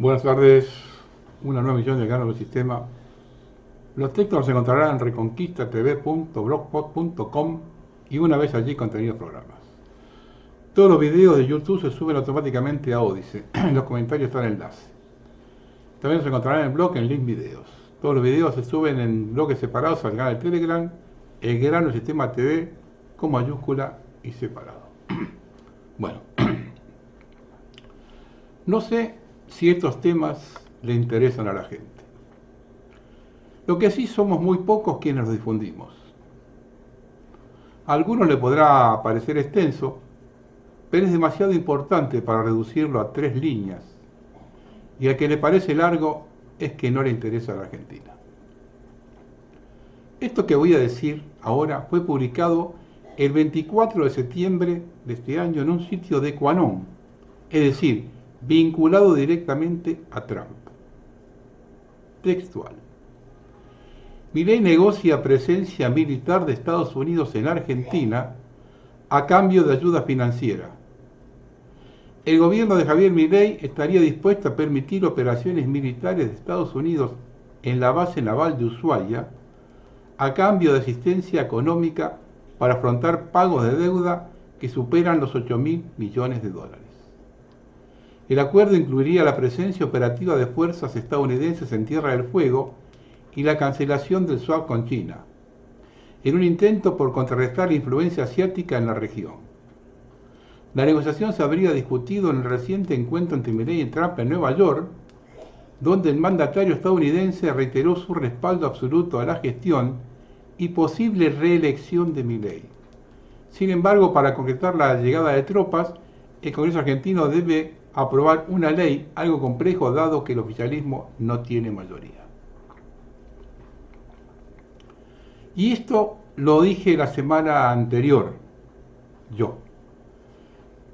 Buenas tardes, una nueva emisión del Gano del Sistema. Los textos los encontrarán en reconquistatv.blogspot.com y una vez allí contenidos programas. Todos los videos de YouTube se suben automáticamente a Odysee. En los comentarios está el enlace. También los encontrarán en el blog en link videos. Todos los videos se suben en bloques separados al canal de Telegram, el Gano del Sistema TV, con mayúscula y separado. Bueno, no sé si estos temas le interesan a la gente. Lo que sí somos muy pocos quienes los difundimos. A algunos le podrá parecer extenso, pero es demasiado importante para reducirlo a 3 líneas. Y al que le parece largo es que no le interesa a la Argentina. Esto que voy a decir ahora fue publicado el 24 de septiembre de este año en un sitio de QAnon, es decir, vinculado directamente a Trump. Textual. Milei negocia presencia militar de Estados Unidos en Argentina a cambio de ayuda financiera. El gobierno de Javier Milei estaría dispuesto a permitir operaciones militares de Estados Unidos en la base naval de Ushuaia a cambio de asistencia económica para afrontar pagos de deuda que superan los 8.000 millones de dólares. El acuerdo incluiría la presencia operativa de fuerzas estadounidenses en Tierra del Fuego y la cancelación del swap con China, en un intento por contrarrestar la influencia asiática en la región. La negociación se habría discutido en el reciente encuentro entre Milei y Trump en Nueva York, donde el mandatario estadounidense reiteró su respaldo absoluto a la gestión y posible reelección de Milei. Sin embargo, para concretar la llegada de tropas, el Congreso argentino debe aprobar una ley, algo complejo dado que el oficialismo no tiene mayoría. Y esto lo dije la semana anterior, yo.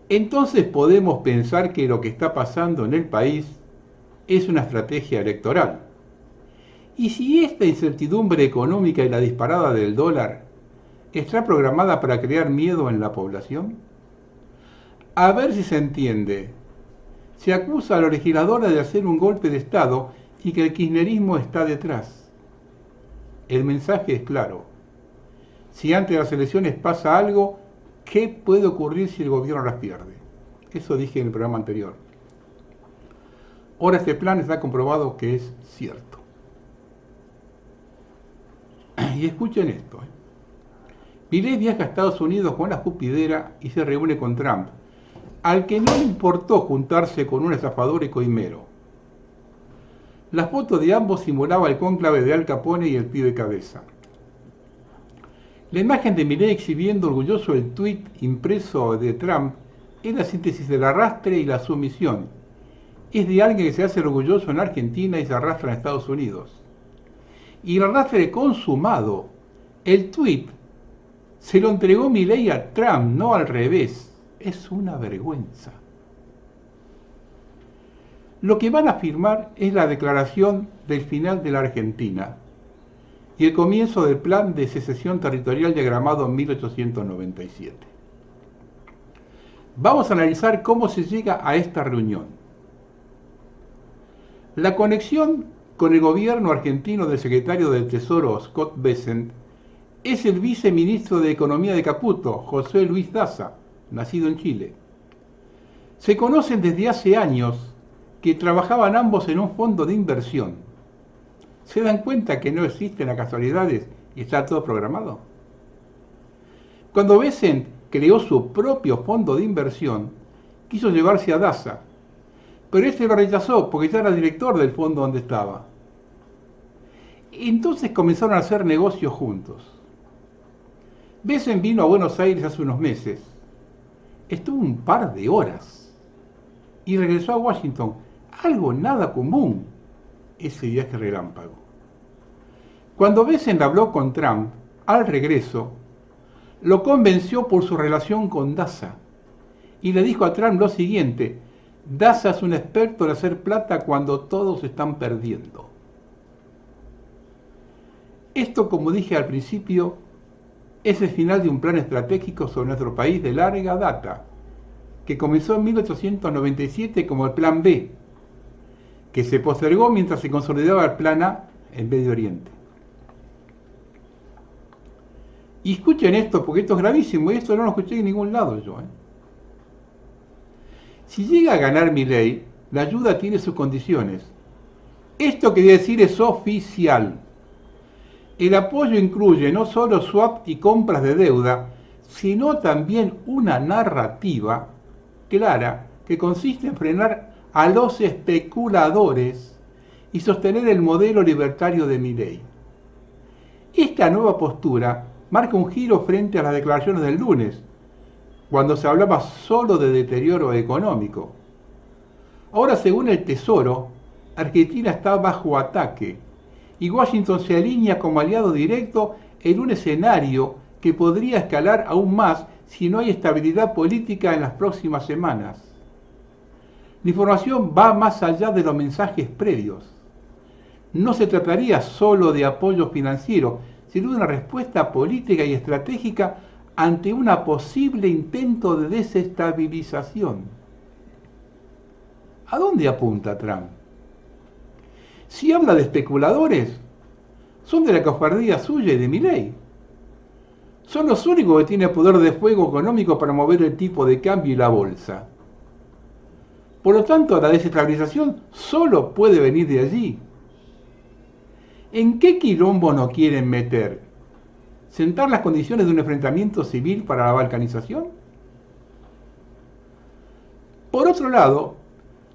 Entonces podemos pensar que lo que está pasando en el país es una estrategia electoral. ¿Y si esta incertidumbre económica y la disparada del dólar está programada para crear miedo en la población? A ver si se entiende. Se acusa a los legisladores de hacer un golpe de Estado y que el kirchnerismo está detrás. El mensaje es claro. Si antes de las elecciones pasa algo, ¿qué puede ocurrir si el gobierno las pierde? Eso dije en el programa anterior. Ahora este plan está comprobado que es cierto. Y escuchen esto. Milei viaja a Estados Unidos con la escupidera y se reúne con Trump, al que no le importó juntarse con un estafador y coimero. La foto de ambos simulaba el cónclave de Al Capone y el pibe cabeza. La imagen de Milei exhibiendo orgulloso el tuit impreso de Trump es la síntesis del arrastre y la sumisión. Es de alguien que se hace orgulloso en Argentina y se arrastra en Estados Unidos. Y el arrastre consumado, el tuit, se lo entregó Milei a Trump, no al revés. Es una vergüenza. Lo que van a firmar es la declaración del final de la Argentina y el comienzo del plan de secesión territorial diagramado en 1897. Vamos a analizar cómo se llega a esta reunión. La conexión con el gobierno argentino del secretario del Tesoro Scott Bessent es el viceministro de Economía de Caputo, José Luis Daza, nacido en Chile. Se conocen desde hace años que trabajaban ambos en un fondo de inversión. ¿Se dan cuenta que no existen las casualidades y está todo programado? Cuando Bessent creó su propio fondo de inversión, quiso llevarse a Daza, pero este lo rechazó porque ya era director del fondo donde estaba. Entonces comenzaron a hacer negocios juntos. Bessent vino a Buenos Aires hace unos meses. Estuvo un par de horas y regresó a Washington. Algo nada común, ese viaje relámpago. Cuando Bessent habló con Trump, al regreso, lo convenció por su relación con Daza y le dijo a Trump lo siguiente: Daza es un experto en hacer plata cuando todos están perdiendo. Esto, como dije al principio, es el final de un plan estratégico sobre nuestro país de larga data, que comenzó en 1897 como el Plan B, que se postergó mientras se consolidaba el Plan A en Medio Oriente. Y escuchen esto, porque esto es gravísimo, y esto no lo escuché en ningún lado yo. Si llega a ganar Milei, la ayuda tiene sus condiciones. Esto quiere decir es oficial. El apoyo incluye no solo swap y compras de deuda, sino también una narrativa clara que consiste en frenar a los especuladores y sostener el modelo libertario de Milei. Esta nueva postura marca un giro frente a las declaraciones del lunes, cuando se hablaba solo de deterioro económico. Ahora, según el Tesoro, Argentina está bajo ataque y Washington se alinea como aliado directo en un escenario que podría escalar aún más si no hay estabilidad política en las próximas semanas. La información va más allá de los mensajes previos. No se trataría solo de apoyo financiero, sino de una respuesta política y estratégica ante un posible intento de desestabilización. ¿A dónde apunta Trump? Si habla de especuladores, son de la cofardía suya y de Milei. Son los únicos que tienen poder de fuego económico para mover el tipo de cambio y la bolsa. Por lo tanto, la desestabilización solo puede venir de allí. ¿En qué quilombo nos quieren meter? ¿Sentar las condiciones de un enfrentamiento civil para la balcanización? Por otro lado,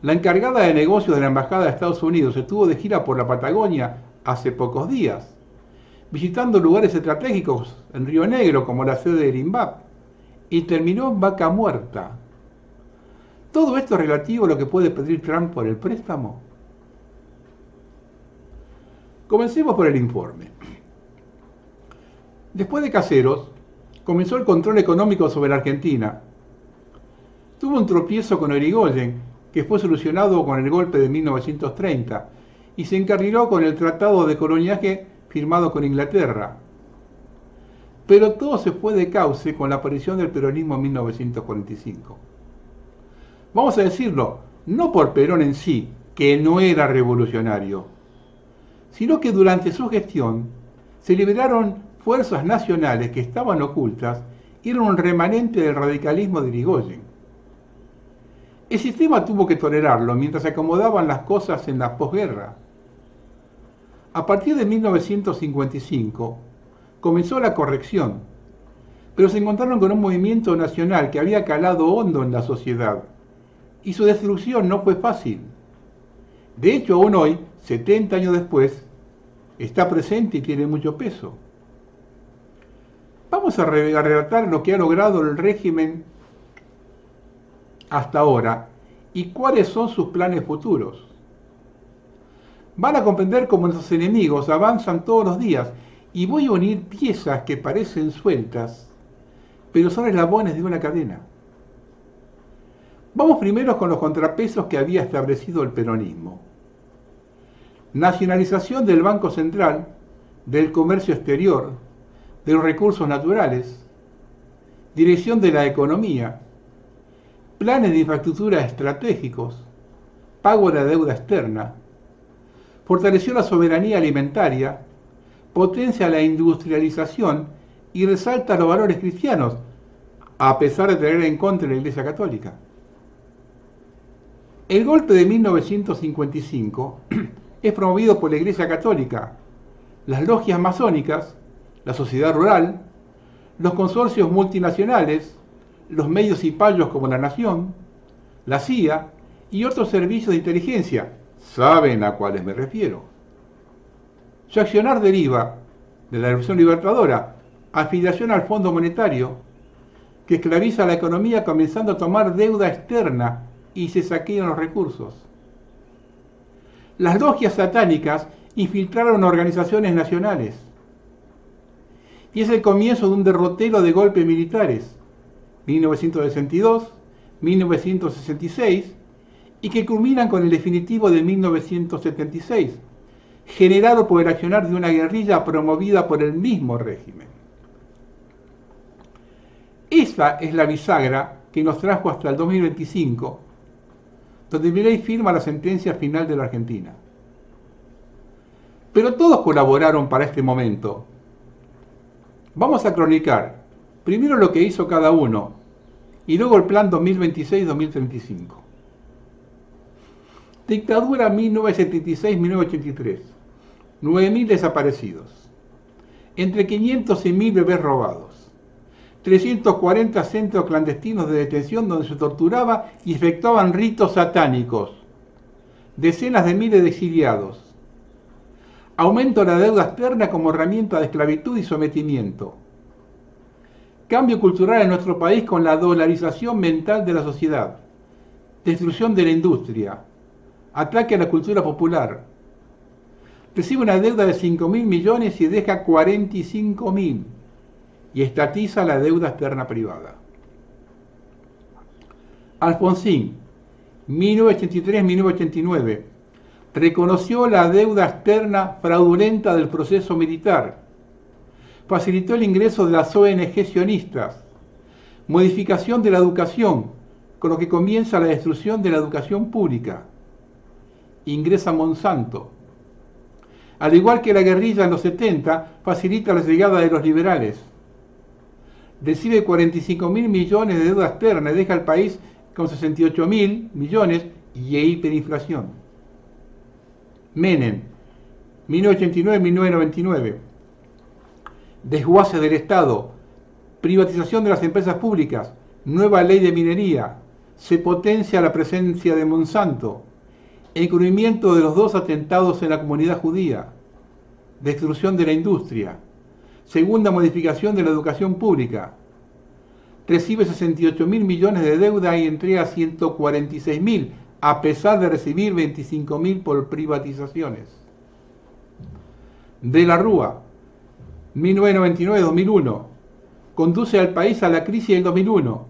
la encargada de negocios de la Embajada de Estados Unidos estuvo de gira por la Patagonia hace pocos días, visitando lugares estratégicos en Río Negro como la sede del INVAP, y terminó en Vaca Muerta. ¿Todo esto es relativo a lo que puede pedir Trump por el préstamo? Comencemos por el informe. Después de Caseros, comenzó el control económico sobre la Argentina. Tuvo un tropiezo con Irigoyen, que fue solucionado con el golpe de 1930, y se encarriló con el Tratado de Coloniaje firmado con Inglaterra. Pero todo se fue de cauce con la aparición del peronismo en 1945. Vamos a decirlo, no por Perón en sí, que no era revolucionario, sino que durante su gestión se liberaron fuerzas nacionales que estaban ocultas y eran un remanente del radicalismo de Irigoyen. El sistema tuvo que tolerarlo mientras se acomodaban las cosas en la posguerra. A partir de 1955 comenzó la corrección, pero se encontraron con un movimiento nacional que había calado hondo en la sociedad, y su destrucción no fue fácil. De hecho, aún hoy, 70 años después, está presente y tiene mucho peso. Vamos a relatar lo que ha logrado el régimen hasta ahora y cuáles son sus planes futuros. Van a comprender cómo nuestros enemigos avanzan todos los días y voy a unir piezas que parecen sueltas, pero son eslabones de una cadena. Vamos primero con los contrapesos que había establecido el peronismo. Nacionalización del Banco Central, del comercio exterior, de los recursos naturales, dirección de la economía, planes de infraestructura estratégicos, pago de la deuda externa, fortaleció la soberanía alimentaria, potencia la industrialización y resalta los valores cristianos, a pesar de tener en contra la Iglesia Católica. El golpe de 1955 es promovido por la Iglesia Católica, las logias masónicas, la sociedad rural, los consorcios multinacionales, los medios y payos como La Nación, la CIA y otros servicios de inteligencia. ¿Saben a cuáles me refiero? Su accionar deriva de la Revolución Libertadora, afiliación al Fondo Monetario, que esclaviza la economía comenzando a tomar deuda externa y se saquean los recursos. Las logias satánicas infiltraron organizaciones nacionales. Y es el comienzo de un derrotero de golpes militares, 1962, 1966, y que culminan con el definitivo de 1976, generado por el accionar de una guerrilla promovida por el mismo régimen. Esa es la bisagra que nos trajo hasta el 2025, donde Milei firma la sentencia final de la Argentina. Pero todos colaboraron para este momento. Vamos a cronicar primero lo que hizo cada uno y luego el plan 2026-2035. Dictadura 1976-1983. 9.000 desaparecidos. Entre 500 y 1.000 bebés robados. 340 centros clandestinos de detención donde se torturaba y efectuaban ritos satánicos. Decenas de miles de exiliados. Aumento de la deuda externa como herramienta de esclavitud y sometimiento. Cambio cultural en nuestro país con la dolarización mental de la sociedad. Destrucción de la industria. Ataque a la cultura popular. Recibe una deuda de 5.000 millones y deja 45.000. Y estatiza la deuda externa privada. Alfonsín, 1983-1989. Reconoció la deuda externa fraudulenta del proceso militar. Facilitó el ingreso de las ONG sionistas. Modificación de la educación, con lo que comienza la destrucción de la educación pública. Ingresa Monsanto. Al igual que la guerrilla en los 70, facilita la llegada de los liberales. Recibe 45.000 millones de deuda externa y deja al país con 68.000 millones y hiperinflación. Menem, 1989-1999. Desguace del Estado, privatización de las empresas públicas, nueva ley de minería, se potencia la presencia de Monsanto, encubrimiento de los 2 atentados en la comunidad judía, destrucción de la industria, segunda modificación de la educación pública, recibe 68.000 millones de deuda y entrega 146.000, a pesar de recibir 25.000 por privatizaciones. De la Rúa, 1999-2001, conduce al país a la crisis del 2001,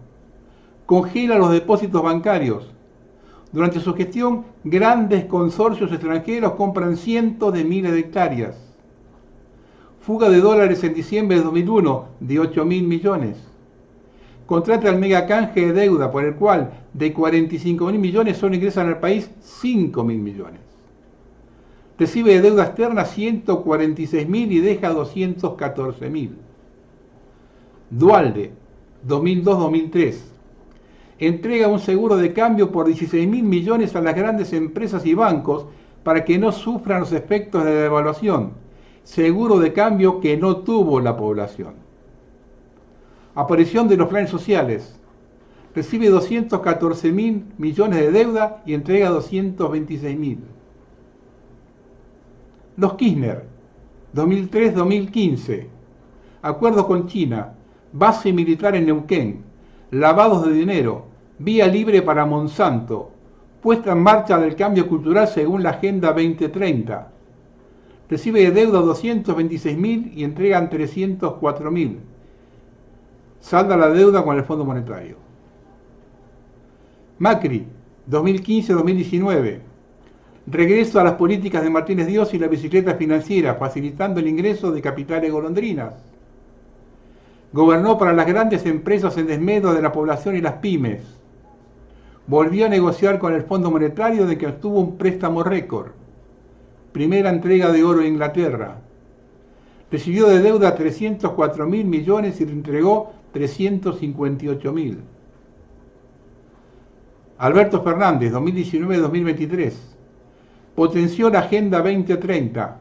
congela los depósitos bancarios. Durante su gestión, grandes consorcios extranjeros compran cientos de miles de hectáreas. Fuga de dólares en diciembre de 2001 de 8.000 millones. Contrata el mega canje de deuda por el cual de 45.000 millones solo ingresan al país 5.000 millones. Recibe de deuda externa 146.000 y deja 214.000. Duhalde, 2002-2003. Entrega un seguro de cambio por 16.000 millones a las grandes empresas y bancos para que no sufran los efectos de la devaluación. Seguro de cambio que no tuvo la población. Aparición de los planes sociales. Recibe 214.000 millones de deuda y entrega 226.000. Los Kirchner, 2003-2015. Acuerdo con China. Base militar en Neuquén. Lavados de dinero. Vía libre para Monsanto. Puesta en marcha del cambio cultural según la Agenda 2030. Recibe de deuda 226.000 y entregan 304.000. Salda la deuda con el Fondo Monetario. Macri, 2015-2019. Regreso a las políticas de Martínez Dios y la bicicleta financiera, facilitando el ingreso de capitales golondrinas. Gobernó para las grandes empresas en desmedro de la población y las pymes. Volvió a negociar con el Fondo Monetario de que obtuvo un préstamo récord. Primera entrega de oro a Inglaterra. Recibió de deuda 304.000 millones y le entregó 358.000. Alberto Fernández, 2019-2023. Potenció la Agenda 2030.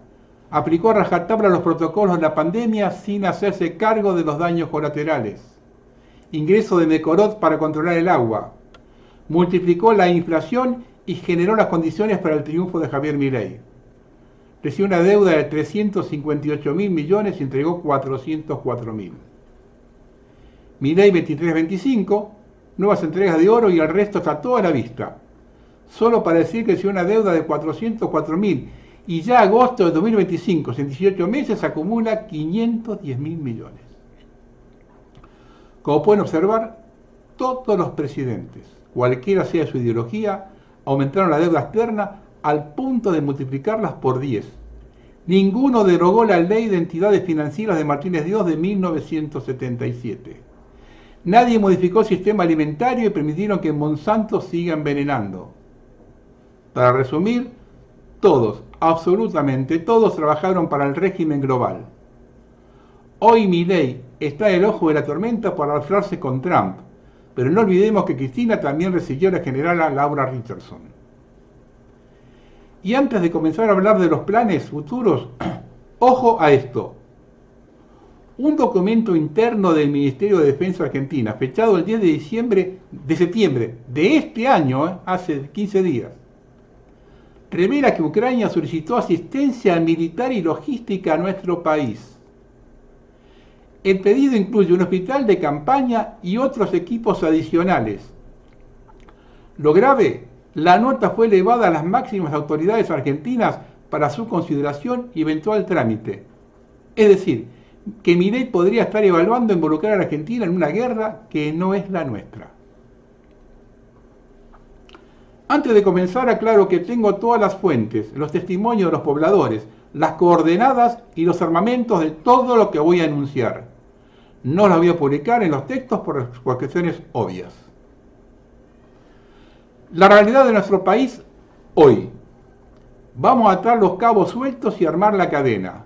Aplicó a rajatabla los protocolos de la pandemia sin hacerse cargo de los daños colaterales. Ingreso de Mecorot para controlar el agua. Multiplicó la inflación y generó las condiciones para el triunfo de Javier Milei. Recibió una deuda de 358.000 millones y entregó 404.000. Milei 23-25, nuevas entregas de oro y el resto está todo a la vista. Solo para decir que recibió una deuda de 404.000 y ya agosto de 2025, en 18 meses, acumula 510.000 millones. Como pueden observar, todos los presidentes, cualquiera sea su ideología, aumentaron la deuda externa al punto de multiplicarlas por 10. Ninguno derogó la Ley de Entidades Financieras de Martínez Dios de 1977. Nadie modificó el sistema alimentario y permitieron que Monsanto siga envenenando. Para resumir, todos, absolutamente todos trabajaron para el régimen global. Hoy Milei está en el ojo de la tormenta para alzarse con Trump, pero no olvidemos que Cristina también recibió a la generala Laura Richardson. Y antes de comenzar a hablar de los planes futuros, ojo a esto. Un documento interno del Ministerio de Defensa Argentina, fechado el 10 de septiembre de este año, hace 15 días, revela que Ucrania solicitó asistencia militar y logística a nuestro país. El pedido incluye un hospital de campaña y otros equipos adicionales. Lo grave, la nota fue elevada a las máximas autoridades argentinas para su consideración y eventual trámite. Es decir, que Milei podría estar evaluando involucrar a la Argentina en una guerra que no es la nuestra. Antes de comenzar, aclaro que tengo todas las fuentes, los testimonios de los pobladores, las coordenadas y los armamentos de todo lo que voy a enunciar. No las voy a publicar en los textos por cuestiones obvias. La realidad de nuestro país hoy. Vamos a atar los cabos sueltos y armar la cadena.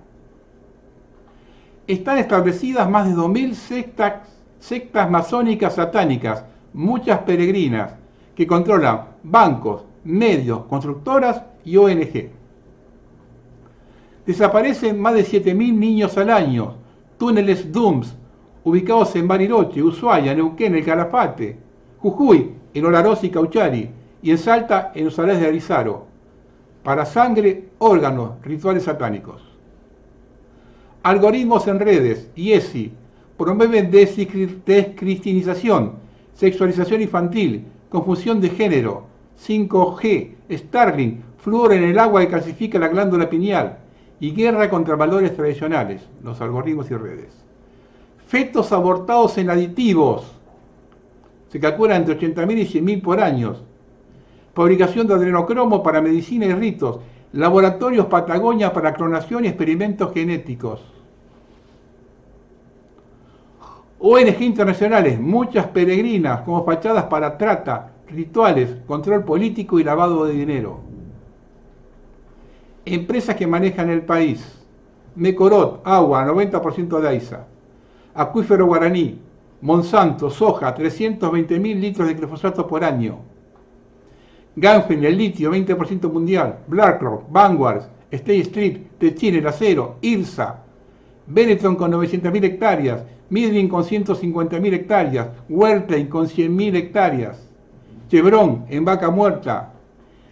Están establecidas más de 2000 sectas masónicas satánicas, muchas peregrinas, que controlan bancos, medios, constructoras y ONG. Desaparecen más de 7000 niños al año, túneles DUMS, ubicados en Bariloche, Ushuaia, Neuquén, El Calafate, Jujuy, en Olaroz y Cauchari, y en Salta, en los Salares de Arizaro, para sangre, órganos, rituales satánicos. Algoritmos en redes y ESI promueven descristianización, sexualización infantil, confusión de género, 5G, Starlink, flúor en el agua que calcifica la glándula pineal y guerra contra valores tradicionales, los algoritmos y redes. Fetos abortados en aditivos, se calcula entre 80.000 y 100.000 por año. Fabricación de adrenocromo para medicina y ritos, laboratorios Patagonia para clonación y experimentos genéticos. ONG internacionales, muchas peregrinas como fachadas para trata, rituales, control político y lavado de dinero. Empresas que manejan el país. Mecorot, agua, 90% de AISA. Acuífero Guaraní, Monsanto, soja, 320.000 litros de glifosato por año. Ganfeng, el litio, 20% mundial. BlackRock, Vanguard, State Street, Techin, el acero, IRSA. Benetton con 900.000 hectáreas. Midrin con 150.000 hectáreas. Wertheim con 100.000 hectáreas. Chevron en Vaca Muerta.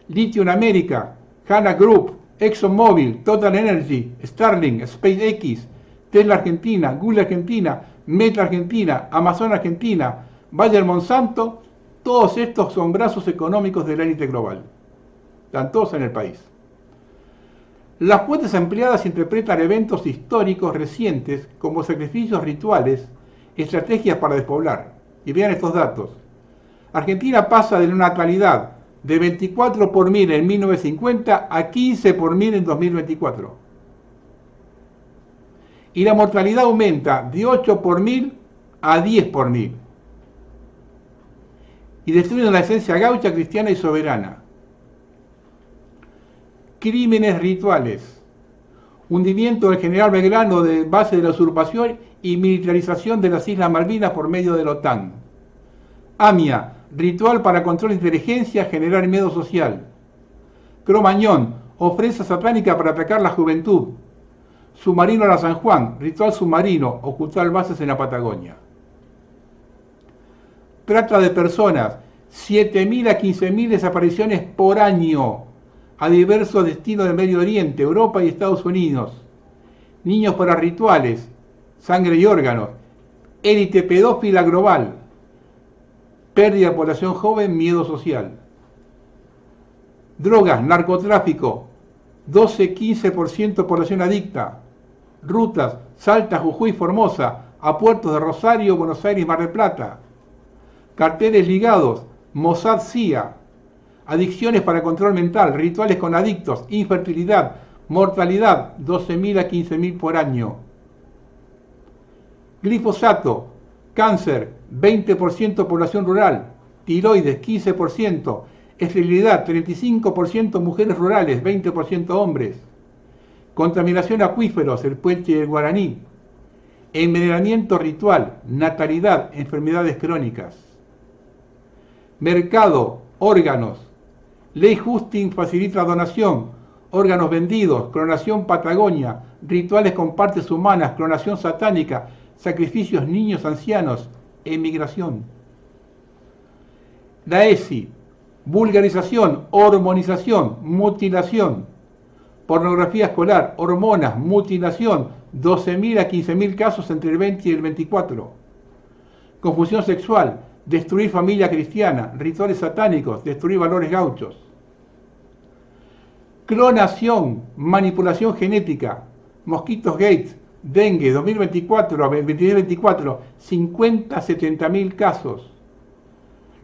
Lithium America, Hanna Group, ExxonMobil, Total Energy, Starlink, SpaceX, Tesla Argentina, Google Argentina, Meta Argentina, Amazon Argentina, Bayer Monsanto, todos estos son brazos económicos de la élite global. Están todos en el país. Las fuentes empleadas interpretan eventos históricos recientes como sacrificios rituales, estrategias para despoblar. Y vean estos datos. Argentina pasa de una natalidad de 24 por 1000 en 1950 a 15 por 1000 en 2024. Y la mortalidad aumenta de 8 por 1000 a 10 por 1000. Y destruyen la esencia gaucha, cristiana y soberana. Crímenes rituales. Hundimiento del general Belgrano de base de la usurpación y militarización de las Islas Malvinas por medio de la OTAN. AMIA, ritual para control de inteligencia, generar miedo social. Cromañón, ofrenda satánica para atacar la juventud. Submarino a la San Juan, ritual submarino, ocultar bases en la Patagonia. Trata de personas, 7.000 a 15.000 desapariciones por año a diversos destinos del Medio Oriente, Europa y Estados Unidos. Niños para rituales, sangre y órganos. Élite pedófila global. Pérdida de población joven, miedo social. Drogas, narcotráfico, 12-15% población adicta. Rutas, Salta, Jujuy, Formosa, a puertos de Rosario, Buenos Aires, Mar del Plata. Carteles ligados, Mossad, CIA. Adicciones para control mental, rituales con adictos, infertilidad, mortalidad, 12.000 a 15.000 por año. Glifosato, cáncer, 20% población rural, tiroides, 15%, Esterilidad, 35% mujeres rurales, 20% hombres. Contaminación acuíferos, el puente del Guaraní. Envenenamiento ritual, natalidad, enfermedades crónicas. Mercado, órganos. Ley Husting facilita donación, órganos vendidos, clonación Patagonia, rituales con partes humanas, clonación satánica, sacrificios niños ancianos, emigración. La ESI, vulgarización, hormonización, mutilación, pornografía escolar, hormonas, mutilación, 12.000 a 15.000 casos entre el 20 y el 24. Confusión sexual, destruir familia cristiana, rituales satánicos, destruir valores gauchos. Clonación, manipulación genética, mosquitos Gates, dengue, 2024, 2024, 50 a 70.000 casos.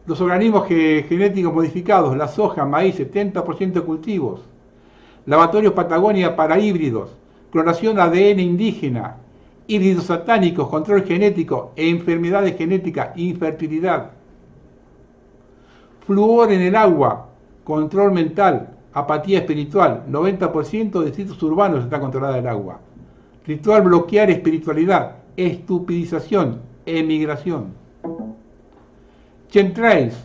Los organismos genéticos modificados, la soja, maíz, 70% de cultivos. Laboratorios Patagonia para híbridos, clonación ADN indígena, híbridos satánicos, control genético, enfermedades genéticas, infertilidad. Flúor en el agua, control mental, apatía espiritual, 90% de distritos urbanos está controlada el agua. Ritual bloquear espiritualidad, estupidización, emigración. Chemtrails,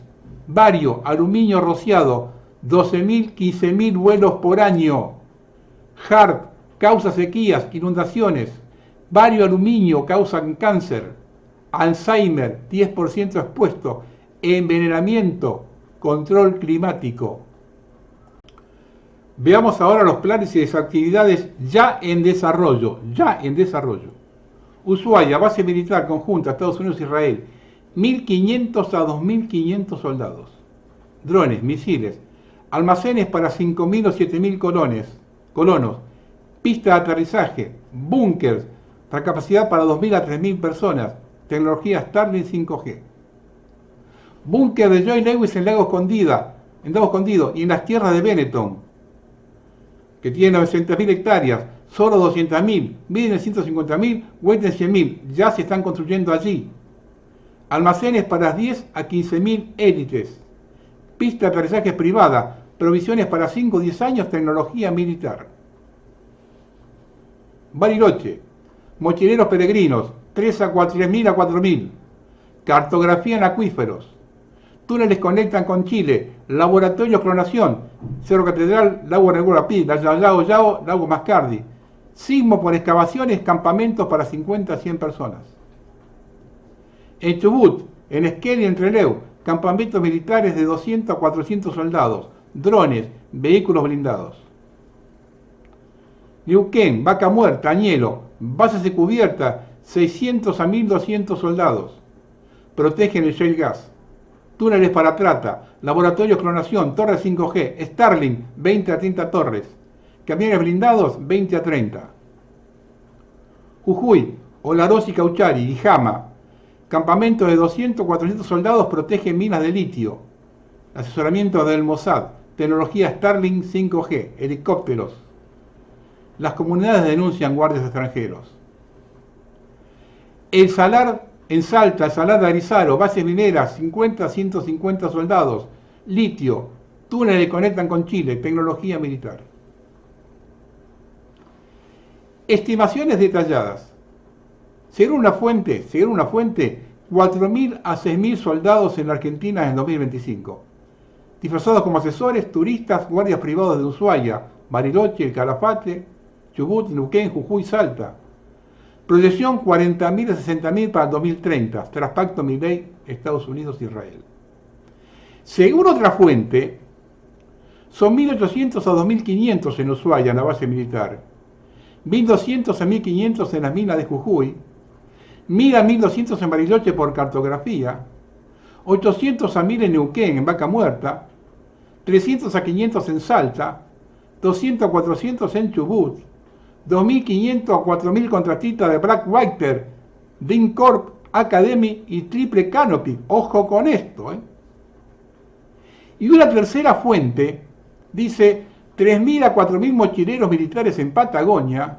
bario, aluminio rociado, 12.000, 15.000 vuelos por año. HARP, causa sequías, inundaciones. Bario, aluminio, causan cáncer. Alzheimer, 10% expuesto. Envenenamiento, control climático. Veamos ahora los planes y las actividades ya en desarrollo. Ushuaia, base militar conjunta, Estados Unidos e Israel. 1.500 a 2.500 soldados. Drones, misiles, almacenes para 5.000 o 7.000 colonos, pista de aterrizaje, búnkers, para capacidad para 2.000 a 3.000 personas, tecnología Starlink 5G. Búnker de Joy Lewis en Lago Escondido y en las tierras de Benetton, que tiene 900.000 hectáreas, solo 200.000, miden en 150.000, Hueten 100.000, ya se están construyendo allí. Almacenes para 10 a 15.000 élites. Pista de aterrizaje privada. Provisiones para 5 o 10 años. Tecnología militar. Bariloche. Mochileros peregrinos. 3.000 a 4.000. Cartografía en acuíferos. Túneles conectan con Chile. Laboratorio clonación. Cerro Catedral, Lago Regulapí, Yao, Lago Mascardi. Sismo por excavaciones. Campamentos para 50 a 100 personas. En Chubut, en Esquel y en Trelew, campamentos militares de 200 a 400 soldados, drones, vehículos blindados. Neuquén, Vaca Muerta, Añelo, bases de cubierta, 600 a 1.200 soldados. Protegen el shale gas. Túneles para trata, laboratorios clonación, torres 5G, Starlink, 20 a 30 torres. Camiones blindados, 20 a 30. Jujuy, Olaroz y Cauchari, y Jama. Campamentos de 200 a 400 soldados protegen minas de litio. Asesoramiento del Mossad. Tecnología Starlink 5G. Helicópteros. Las comunidades denuncian guardias extranjeros. El Salar en Salta, el Salar de Arizaro, bases mineras, 50 a 150 soldados. Litio. Túneles conectan con Chile. Tecnología militar. Estimaciones detalladas. Según una fuente, 4.000 a 6.000 soldados en la Argentina en 2025, disfrazados como asesores, turistas, guardias privados de Ushuaia, Bariloche, El Calafate, Chubut, Neuquén, Jujuy, Salta. Proyección 40.000 a 60.000 para 2030, tras pacto Milei, Estados Unidos e Israel. Según otra fuente, son 1.800 a 2.500 en Ushuaia, en la base militar, 1.200 a 1.500 en las minas de Jujuy, 1.000 a 1.200 en Bariloche por cartografía, 800 a 1.000 en Neuquén, en Vaca Muerta, 300 a 500 en Salta, 200 a 400 en Chubut, 2.500 a 4.000 contratistas de Blackwater, DynCorp, Academy y Triple Canopy. Ojo con esto, ¿eh? Y una tercera fuente dice 3.000 a 4.000 mochileros militares en Patagonia,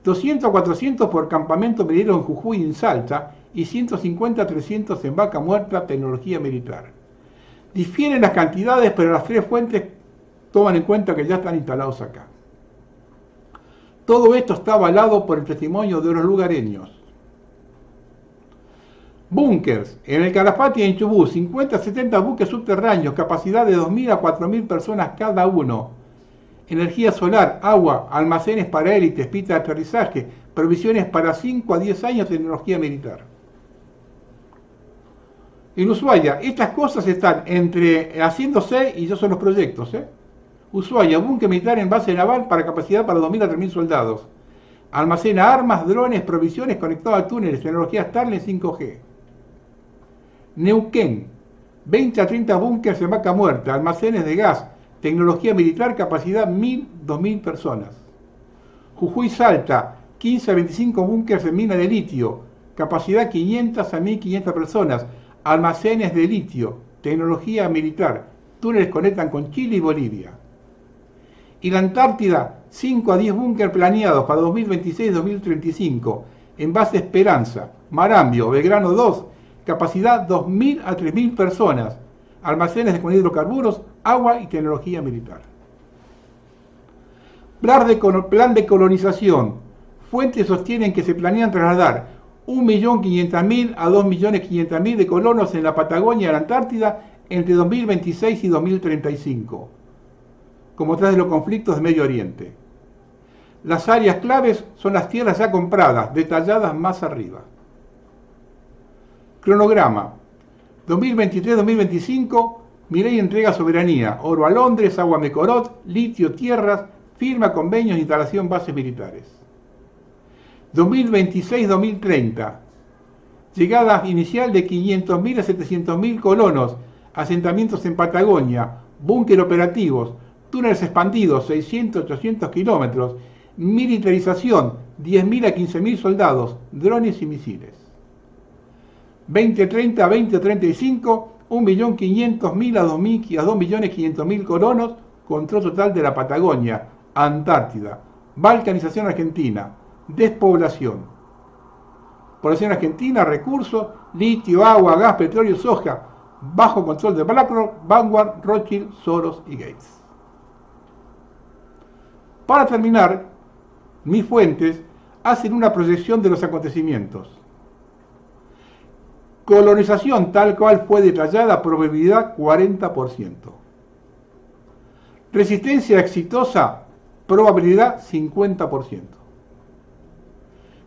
200 a 400 por campamento minero en Jujuy y en Salta, y 150 a 300 en Vaca Muerta, tecnología militar. Difieren las cantidades, pero las tres fuentes toman en cuenta que ya están instalados acá. Todo esto está avalado por el testimonio de los lugareños. Búnkers. En el Calafate y en Chubut, 50 a 70 buques subterráneos, capacidad de 2.000 a 4.000 personas cada uno. Energía solar, agua, almacenes para élites, pistas de aterrizaje, provisiones para 5 a 10 años de tecnología militar. En Ushuaia, estas cosas están entre haciéndose y ya son los proyectos. Ushuaia, búnker militar en base naval para capacidad para 2.000 a 3.000 soldados. Almacena armas, drones, provisiones conectados a túneles, tecnología Starlink 5G. Neuquén, 20 a 30 búnkers en vaca muerta, almacenes de gas, tecnología militar, capacidad 1.000, 2.000 personas. Jujuy Salta, 15 a 25 búnkers en mina de litio, capacidad 500 a 1.500 personas, almacenes de litio, tecnología militar, túneles conectan con Chile y Bolivia. Y la Antártida, 5 a 10 búnkers planeados para 2026-2035, en base Esperanza, Marambio, Belgrano 2, capacidad 2.000 a 3.000 personas, almacenes con hidrocarburos, agua y tecnología militar. Plan de colonización. Fuentes sostienen que se planean trasladar 1.500.000 a 2.500.000 de colonos en la Patagonia y la Antártida entre 2026 y 2035, como tras de los conflictos de Medio Oriente. Las áreas claves son las tierras ya compradas, detalladas más arriba. Cronograma. 2023-2025, Milei entrega soberanía, oro a Londres, agua a Mecorot, litio, tierras, firma convenios de instalación bases militares. 2026-2030, llegada inicial de 500.000 a 700.000 colonos, asentamientos en Patagonia, búnker operativos, túneles expandidos 600-800 kilómetros, militarización 10.000 a 15.000 soldados, drones y misiles. 2030-2035, 1.500.000 a 2.500.000 colonos, control total de la Patagonia, Antártida, balcanización argentina, despoblación. Población argentina, recursos, litio, agua, gas, petróleo, soja, bajo control de BlackRock, Vanguard, Rothschild, Soros y Gates. Para terminar, mis fuentes hacen una proyección de los acontecimientos. Colonización tal cual fue detallada, probabilidad 40%. Resistencia exitosa, probabilidad 50%.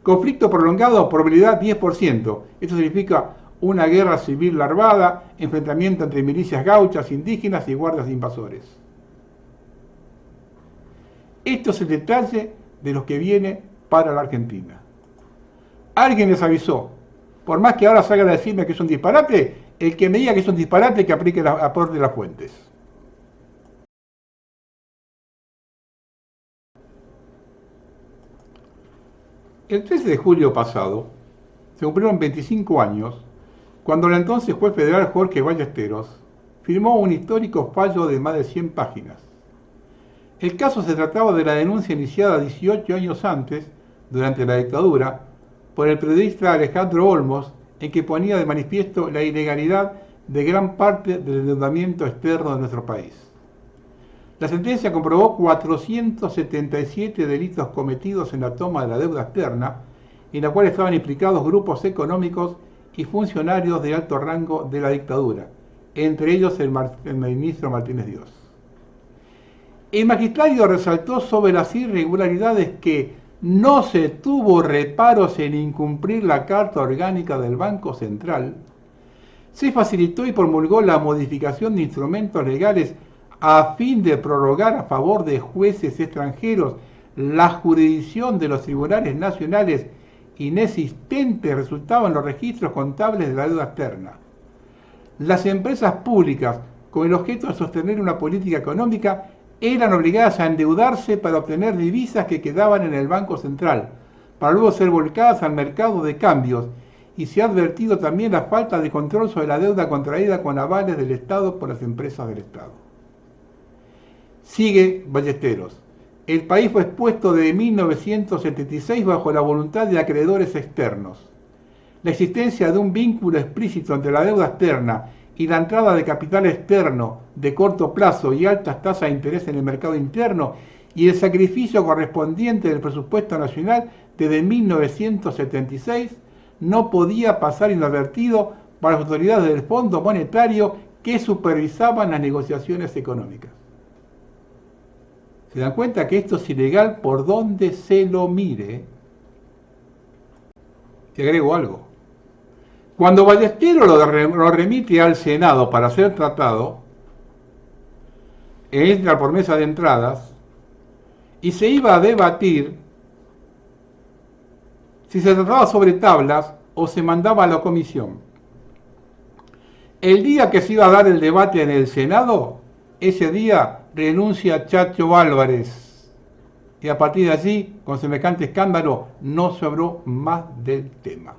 Conflicto prolongado, probabilidad 10%. Esto significa una guerra civil larvada, enfrentamiento entre milicias gauchas, indígenas y guardias invasores. Esto es el detalle de lo que viene para la Argentina. Alguien les avisó. Por más que ahora salgan a decirme que es un disparate, el que me diga que es un disparate, que aplique el aporte de las fuentes. El 13 de julio pasado, se cumplieron 25 años, cuando el entonces juez federal Jorge Ballesteros firmó un histórico fallo de más de 100 páginas. El caso se trataba de la denuncia iniciada 18 años antes, durante la dictadura, por el periodista Alejandro Olmos, en que ponía de manifiesto la ilegalidad de gran parte del endeudamiento externo de nuestro país. La sentencia comprobó 477 delitos cometidos en la toma de la deuda externa, en la cual estaban implicados grupos económicos y funcionarios de alto rango de la dictadura, entre ellos el ministro Martínez Dios. El magistrado resaltó sobre las irregularidades que no se tuvo reparos en incumplir la Carta Orgánica del Banco Central, se facilitó y promulgó la modificación de instrumentos legales a fin de prorrogar a favor de jueces extranjeros la jurisdicción de los tribunales nacionales inexistentes resultaban los registros contables de la deuda externa. Las empresas públicas, con el objeto de sostener una política económica, eran obligadas a endeudarse para obtener divisas que quedaban en el Banco Central, para luego ser volcadas al mercado de cambios, y se ha advertido también la falta de control sobre la deuda contraída con avales del Estado por las empresas del Estado. Sigue Ballesteros. El país fue expuesto desde 1976 bajo la voluntad de acreedores externos. La existencia de un vínculo explícito entre la deuda externa y la entrada de capital externo de corto plazo y altas tasas de interés en el mercado interno y el sacrificio correspondiente del presupuesto nacional desde 1976 no podía pasar inadvertido para las autoridades del Fondo Monetario que supervisaban las negociaciones económicas. ¿Se dan cuenta que esto es ilegal por donde se lo mire? Te agrego algo. Cuando Ballesteros lo remite al Senado para ser tratado, entra por mesa de entradas y se iba a debatir si se trataba sobre tablas o se mandaba a la comisión. El día que se iba a dar el debate en el Senado, ese día renuncia Chacho Álvarez. Y a partir de allí, con semejante escándalo, no se habló más del tema.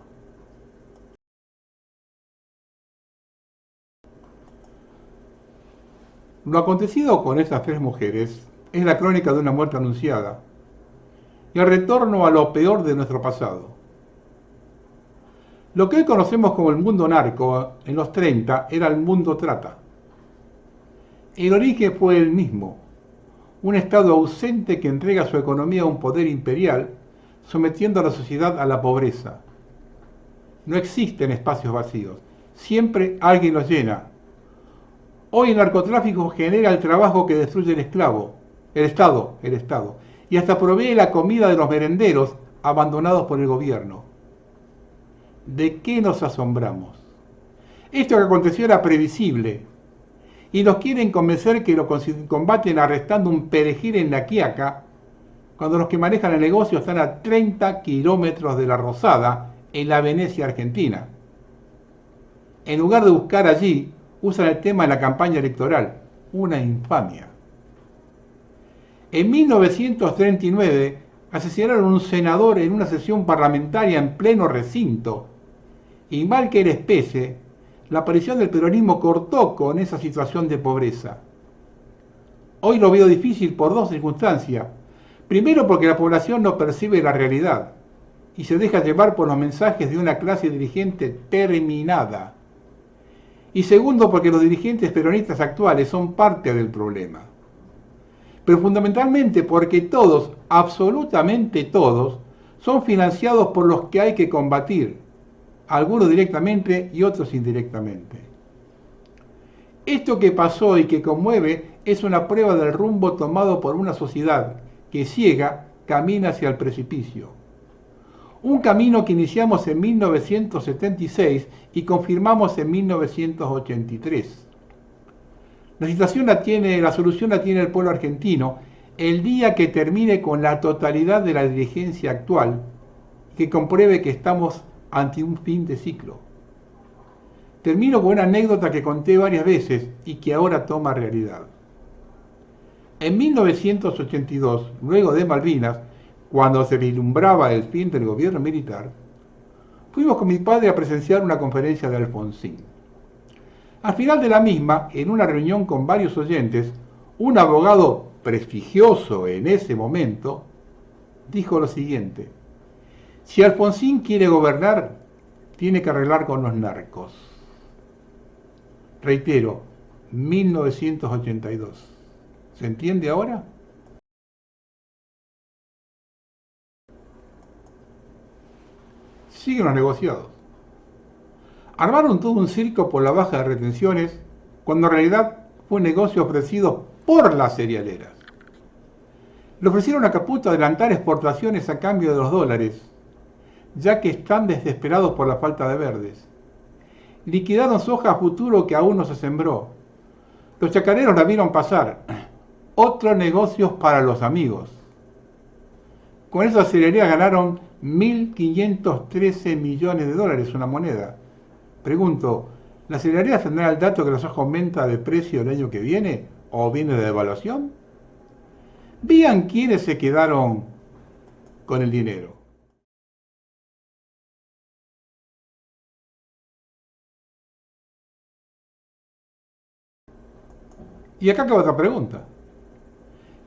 Lo acontecido con estas tres mujeres es la crónica de una muerte anunciada y el retorno a lo peor de nuestro pasado. Lo que hoy conocemos como el mundo narco en los 30 era el mundo trata. El origen fue el mismo, un Estado ausente que entrega su economía a un poder imperial, sometiendo a la sociedad a la pobreza. No existen espacios vacíos, siempre alguien los llena. Hoy el narcotráfico genera el trabajo que destruye el Estado, y hasta provee la comida de los merenderos abandonados por el gobierno. ¿De qué nos asombramos? Esto que aconteció era previsible, y nos quieren convencer que lo combaten arrestando un perejil en La Quiaca, cuando los que manejan el negocio están a 30 kilómetros de La Rosada, en la Venecia argentina. En lugar de buscar allí, usan el tema en la campaña electoral. Una infamia. En 1939 asesinaron a un senador en una sesión parlamentaria en pleno recinto. Y mal que les pese, la aparición del peronismo cortó con esa situación de pobreza. Hoy lo veo difícil por dos circunstancias. Primero, porque la población no percibe la realidad y se deja llevar por los mensajes de una clase dirigente terminada. Y segundo, porque los dirigentes peronistas actuales son parte del problema. Pero fundamentalmente porque todos, absolutamente todos, son financiados por los que hay que combatir, algunos directamente y otros indirectamente. Esto que pasó y que conmueve es una prueba del rumbo tomado por una sociedad que ciega camina hacia el precipicio. Un camino que iniciamos en 1976 y confirmamos en 1983. La solución la tiene el pueblo argentino el día que termine con la totalidad de la dirigencia actual y que compruebe que estamos ante un fin de ciclo. Termino con una anécdota que conté varias veces y que ahora toma realidad. En 1982, luego de Malvinas, cuando se vislumbraba el fin del gobierno militar, fuimos con mi padre a presenciar una conferencia de Alfonsín. Al final de la misma, en una reunión con varios oyentes, un abogado prestigioso en ese momento dijo lo siguiente: si Alfonsín quiere gobernar, tiene que arreglar con los narcos. Reitero, 1982. ¿Se entiende ahora? Siguen los negociados. Armaron todo un circo por la baja de retenciones, cuando en realidad fue un negocio ofrecido por las cerealeras. Le ofrecieron a Caputo adelantar exportaciones a cambio de los dólares, ya que están desesperados por la falta de verdes. Liquidaron soja a futuro que aún no se sembró. Los chacareros la vieron pasar. Otros negocios para los amigos. Con esas cerealeras ganaron 1.513 millones de dólares, una moneda. Pregunto, ¿las cerealeras tendrán el dato que la soja aumenta de precio el año que viene o viene de devaluación? Vean quiénes se quedaron con el dinero. Y acá acaba otra pregunta.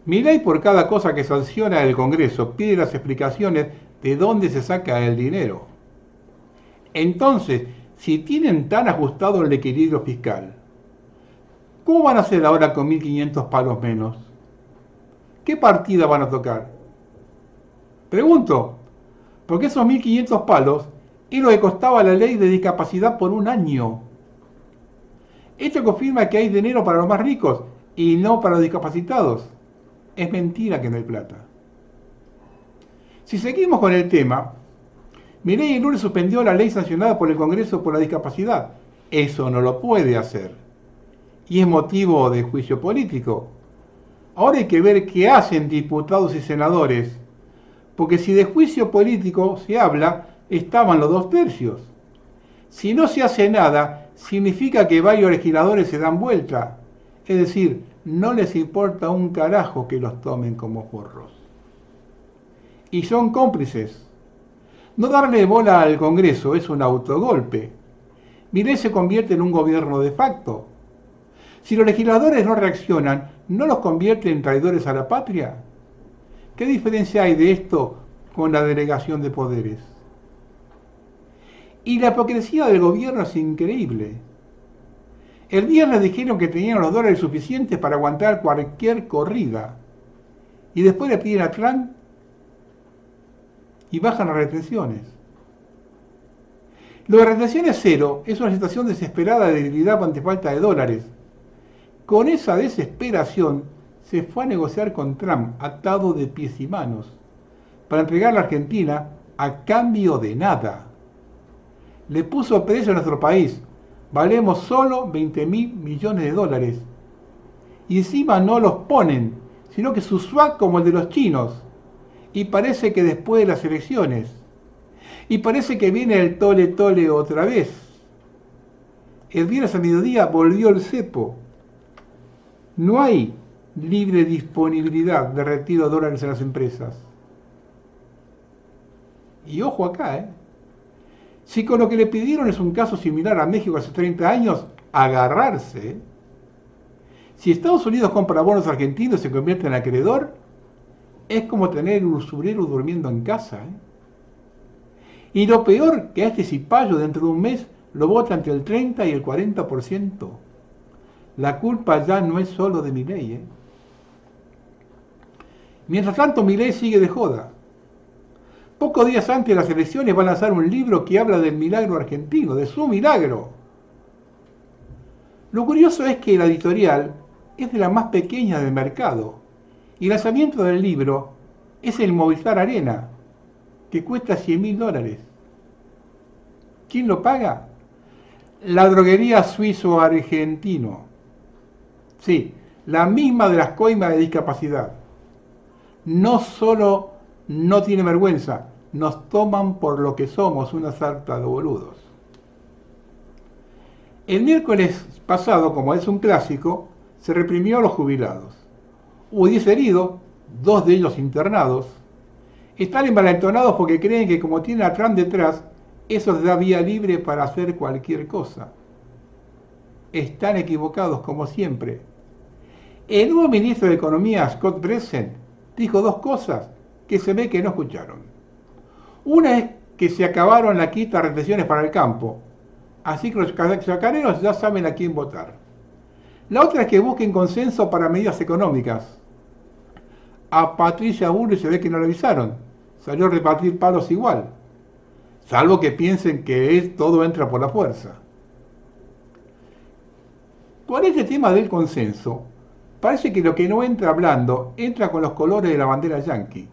Milei, por cada cosa que sanciona el Congreso, pide las explicaciones de dónde se saca el dinero. Entonces, Si tienen tan ajustado el equilibrio fiscal, ¿cómo van a hacer ahora con 1.500 palos menos? ¿Qué partida van a tocar? Pregunto, porque esos 1.500 palos es lo que costaba la ley de discapacidad por un año. Esto confirma que hay dinero para los más ricos y no para los discapacitados. Es mentira que no hay plata. Si seguimos con el tema, Milei el lunes suspendió la ley sancionada por el Congreso por la discapacidad. Eso no lo puede hacer. Y es motivo de juicio político. Ahora hay que ver qué hacen diputados y senadores, porque si de juicio político se habla, estaban los 2/3. Si no se hace nada, significa que varios legisladores se dan vuelta. Es decir, no les importa un carajo que los tomen como forros. Y son cómplices. No darle bola al Congreso es un autogolpe. Milei se convierte en un gobierno de facto. Si los legisladores no reaccionan, ¿no los convierte en traidores a la patria? ¿Qué diferencia hay de esto con la delegación de poderes? Y la hipocresía del gobierno es increíble. El viernes dijeron que tenían los dólares suficientes para aguantar cualquier corrida. Y después le piden a Trump y bajan las retenciones. Lo de retenciones cero es una situación desesperada de debilidad ante falta de dólares. Con esa desesperación se fue a negociar con Trump atado de pies y manos para entregar a la Argentina a cambio de nada. Le puso precio a nuestro país. Valemos solo 20.000 millones de dólares. Y encima no los ponen, sino que su swag como el de los chinos. Y parece que después de las elecciones. Y parece que viene el tole tole otra vez. El viernes a mediodía volvió el cepo. No hay libre disponibilidad de retiro de dólares en las empresas. Y ojo acá, si con lo que le pidieron es un caso similar a México hace 30 años, agarrarse. Si Estados Unidos compra bonos argentinos y se convierte en acreedor, es como tener un usurero durmiendo en casa. Y lo peor, que a este cipayo dentro de un mes lo vota entre el 30 y el 40%. La culpa ya no es solo de Milei. Mientras tanto, Milei sigue de joda. Pocos días antes de las elecciones va a lanzar un libro que habla del milagro argentino, de su milagro. Lo curioso es que la editorial es de la más pequeña del mercado y el lanzamiento del libro es el Movistar Arena, que cuesta $100.000. ¿Quién lo paga? La droguería suizo-argentino. Sí, la misma de las coimas de discapacidad. No solo no tiene vergüenza, nos toman por lo que somos, una sarta de boludos. El miércoles pasado, como es un clásico, se reprimió a los jubilados. Hubo 10 heridos, 2 de ellos internados. Están envalentonados porque creen que como tienen a Trump detrás, eso les da vía libre para hacer cualquier cosa. Están equivocados como siempre. El nuevo ministro de Economía, Scott Bessent, dijo 2 cosas que se ve que no escucharon. Una es que se acabaron la quita de retenciones para el campo, así que los chacareros ya saben a quién votar. La otra es que busquen consenso para medidas económicas. A Patricia Bullrich se ve que no le avisaron, salió a repartir palos igual, salvo que piensen que todo entra por la fuerza. Con este tema del consenso, parece que lo que no entra hablando, entra con los colores de la bandera yanqui.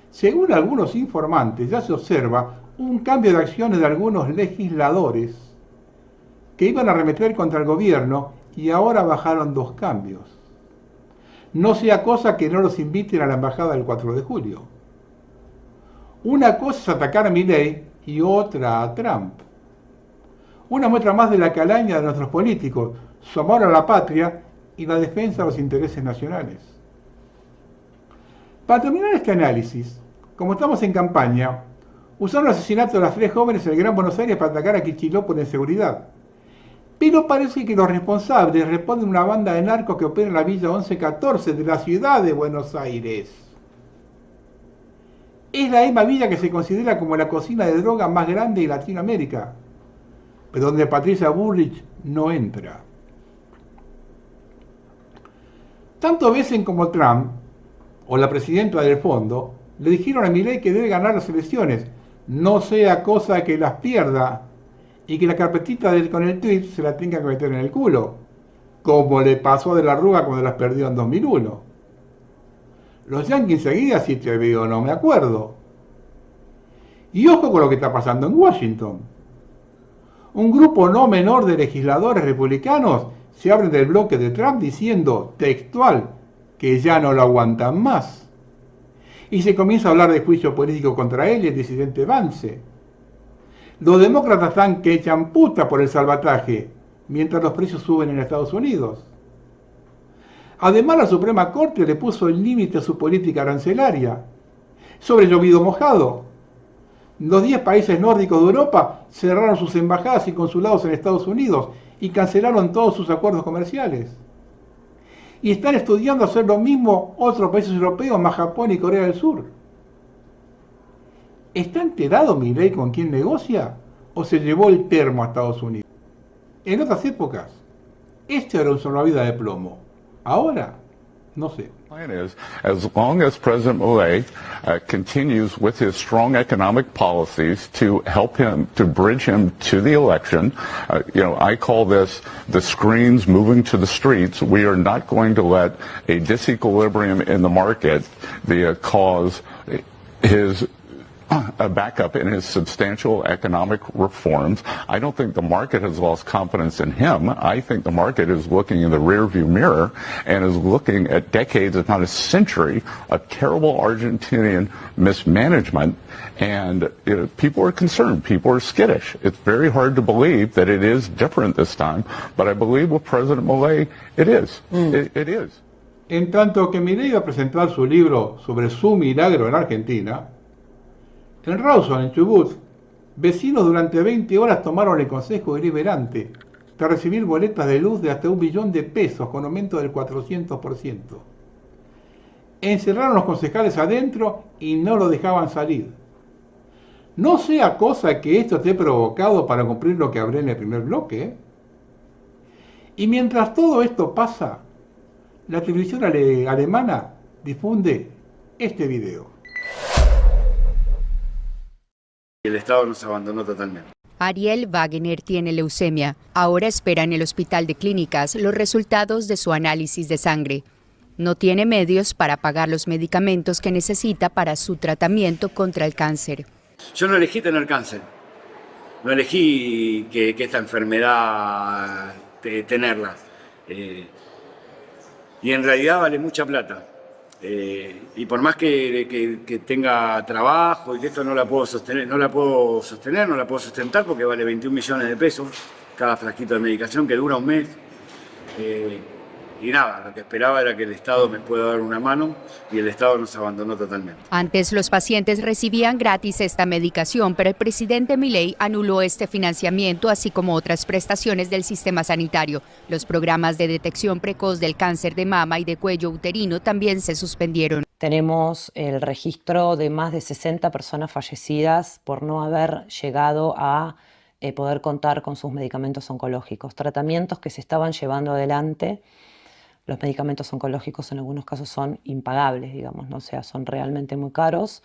Según algunos informantes, ya se observa un cambio de acciones de algunos legisladores que iban a arremeter contra el gobierno y ahora bajaron 2 cambios. No sea cosa que no los inviten a la embajada del 4 de julio. Una cosa es atacar a Milei y otra a Trump. Una muestra más de la calaña de nuestros políticos, su amor a la patria y la defensa de los intereses nacionales. Para terminar este análisis, como estamos en campaña, usaron el asesinato de las 3 jóvenes en el Gran Buenos Aires para atacar a Kicillof por inseguridad. Pero parece que los responsables responden a una banda de narcos que opera en la Villa 1114 de la ciudad de Buenos Aires. Es la misma villa que se considera como la cocina de droga más grande de Latinoamérica. pero donde Patricia Bullrich no entra. Tanto Bessent como Trump, o la presidenta del fondo, le dijeron a Milei que debe ganar las elecciones, no sea cosa que las pierda y que la carpetita con el tweet se la tenga que meter en el culo, como le pasó de la Rúa cuando las perdió en 2001. Los Yankees enseguida, si te veo, no me acuerdo. Y ojo con lo que está pasando en Washington. Un grupo no menor de legisladores republicanos se abren del bloque de Trump diciendo, textual, que ya no lo aguantan más. Y se comienza a hablar de juicio político contra él y el disidente Vance. Los demócratas están que echan puta por el salvataje, mientras los precios suben en Estados Unidos. Además, la Suprema Corte le puso el límite a su política arancelaria. Sobre llovido mojado. Los 10 países nórdicos de Europa cerraron sus embajadas y consulados en Estados Unidos y cancelaron todos sus acuerdos comerciales. Y están estudiando hacer lo mismo otros países europeos, más Japón y Corea del Sur. ¿Está enterado Milei con quién negocia o se llevó el termo a Estados Unidos? En otras épocas, este era un salvavidas de plomo. Ahora, no sé. Is, as long as President Milei continues with his strong economic policies to help him, to bridge him to the election, I call this the screens moving to the streets. We are not going to let a disequilibrium in the market cause his a backup in his substantial economic reforms. I don't think the market has lost confidence in him. I think the market is looking in the rearview mirror and is looking at decades, if not a century, of terrible Argentinian mismanagement. And people are concerned. People are skittish. It's very hard to believe that it is different this time. But I believe with President Milei, it is. It is. En tanto que Milei iba a presentar su libro sobre su milagro en Argentina, en Rawson, en Chubut, vecinos durante 20 horas tomaron el consejo deliberante de recibir boletas de luz de hasta 1 millón de pesos con aumento del 400%. Encerraron a los concejales adentro y no lo dejaban salir. No sea cosa que esto esté provocado para cumplir lo que hablé en el primer bloque, ¿eh? Y mientras todo esto pasa, la televisión alemana difunde este video. El Estado nos abandonó totalmente. Ariel Wagner tiene leucemia. Ahora espera en el Hospital de Clínicas los resultados de su análisis de sangre. No tiene medios para pagar los medicamentos que necesita para su tratamiento contra el cáncer. Yo no elegí tener cáncer. No elegí que esta enfermedad tenerla. Y en realidad vale mucha plata. Y por más que tenga trabajo y que esto no la puedo sustentar porque vale 21 millones de pesos cada frasquito de medicación que dura un mes. Y nada, lo que esperaba era que el Estado me pueda dar una mano y el Estado nos abandonó totalmente. Antes los pacientes recibían gratis esta medicación, pero el presidente Milei anuló este financiamiento, así como otras prestaciones del sistema sanitario. Los programas de detección precoz del cáncer de mama y de cuello uterino también se suspendieron. Tenemos el registro de más de 60 personas fallecidas por no haber llegado a poder contar con sus medicamentos oncológicos, tratamientos que se estaban llevando adelante. Los medicamentos oncológicos en algunos casos son impagables, digamos, ¿no? O sea, son realmente muy caros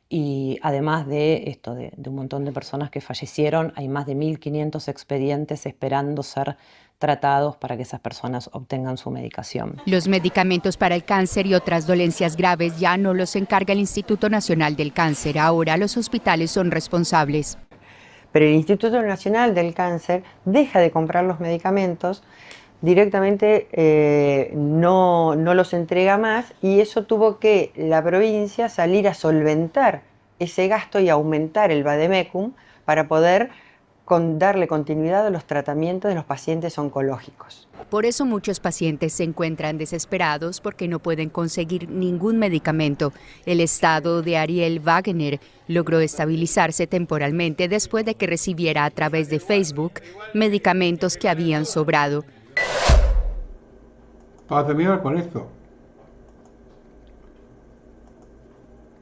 y además de un montón de personas que fallecieron, hay más de 1.500 expedientes esperando ser tratados para que esas personas obtengan su medicación. Los medicamentos para el cáncer y otras dolencias graves ya no los encarga el Instituto Nacional del Cáncer, ahora los hospitales son responsables. Pero el Instituto Nacional del Cáncer deja de comprar los medicamentos, directamente no los entrega más y eso tuvo que la provincia salir a solventar ese gasto y aumentar el vademecum para poder darle continuidad a los tratamientos de los pacientes oncológicos. Por eso muchos pacientes se encuentran desesperados porque no pueden conseguir ningún medicamento. El estado de Ariel Wagner logró estabilizarse temporalmente después de que recibiera a través de Facebook medicamentos que habían sobrado. Para terminar con esto,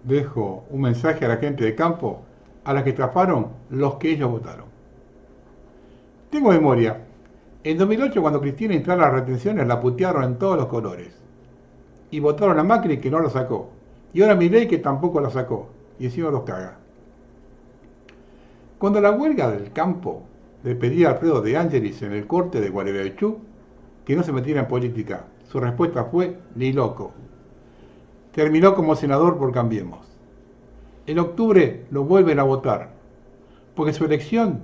dejo un mensaje a la gente de campo, a la que estafaron los que ellos votaron. Tengo memoria. En 2008, cuando Cristina instala las retenciones, la putearon en todos los colores. Y votaron a Macri, que no la sacó. Y ahora Milei, que tampoco la sacó. Y encima los caga. Cuando la huelga del campo le pedía a Alfredo de Angelis en el corte de Gualeguaychú que no se metiera en política, su respuesta fue: ni loco. Terminó como senador por Cambiemos. En octubre lo vuelven a votar, porque su elección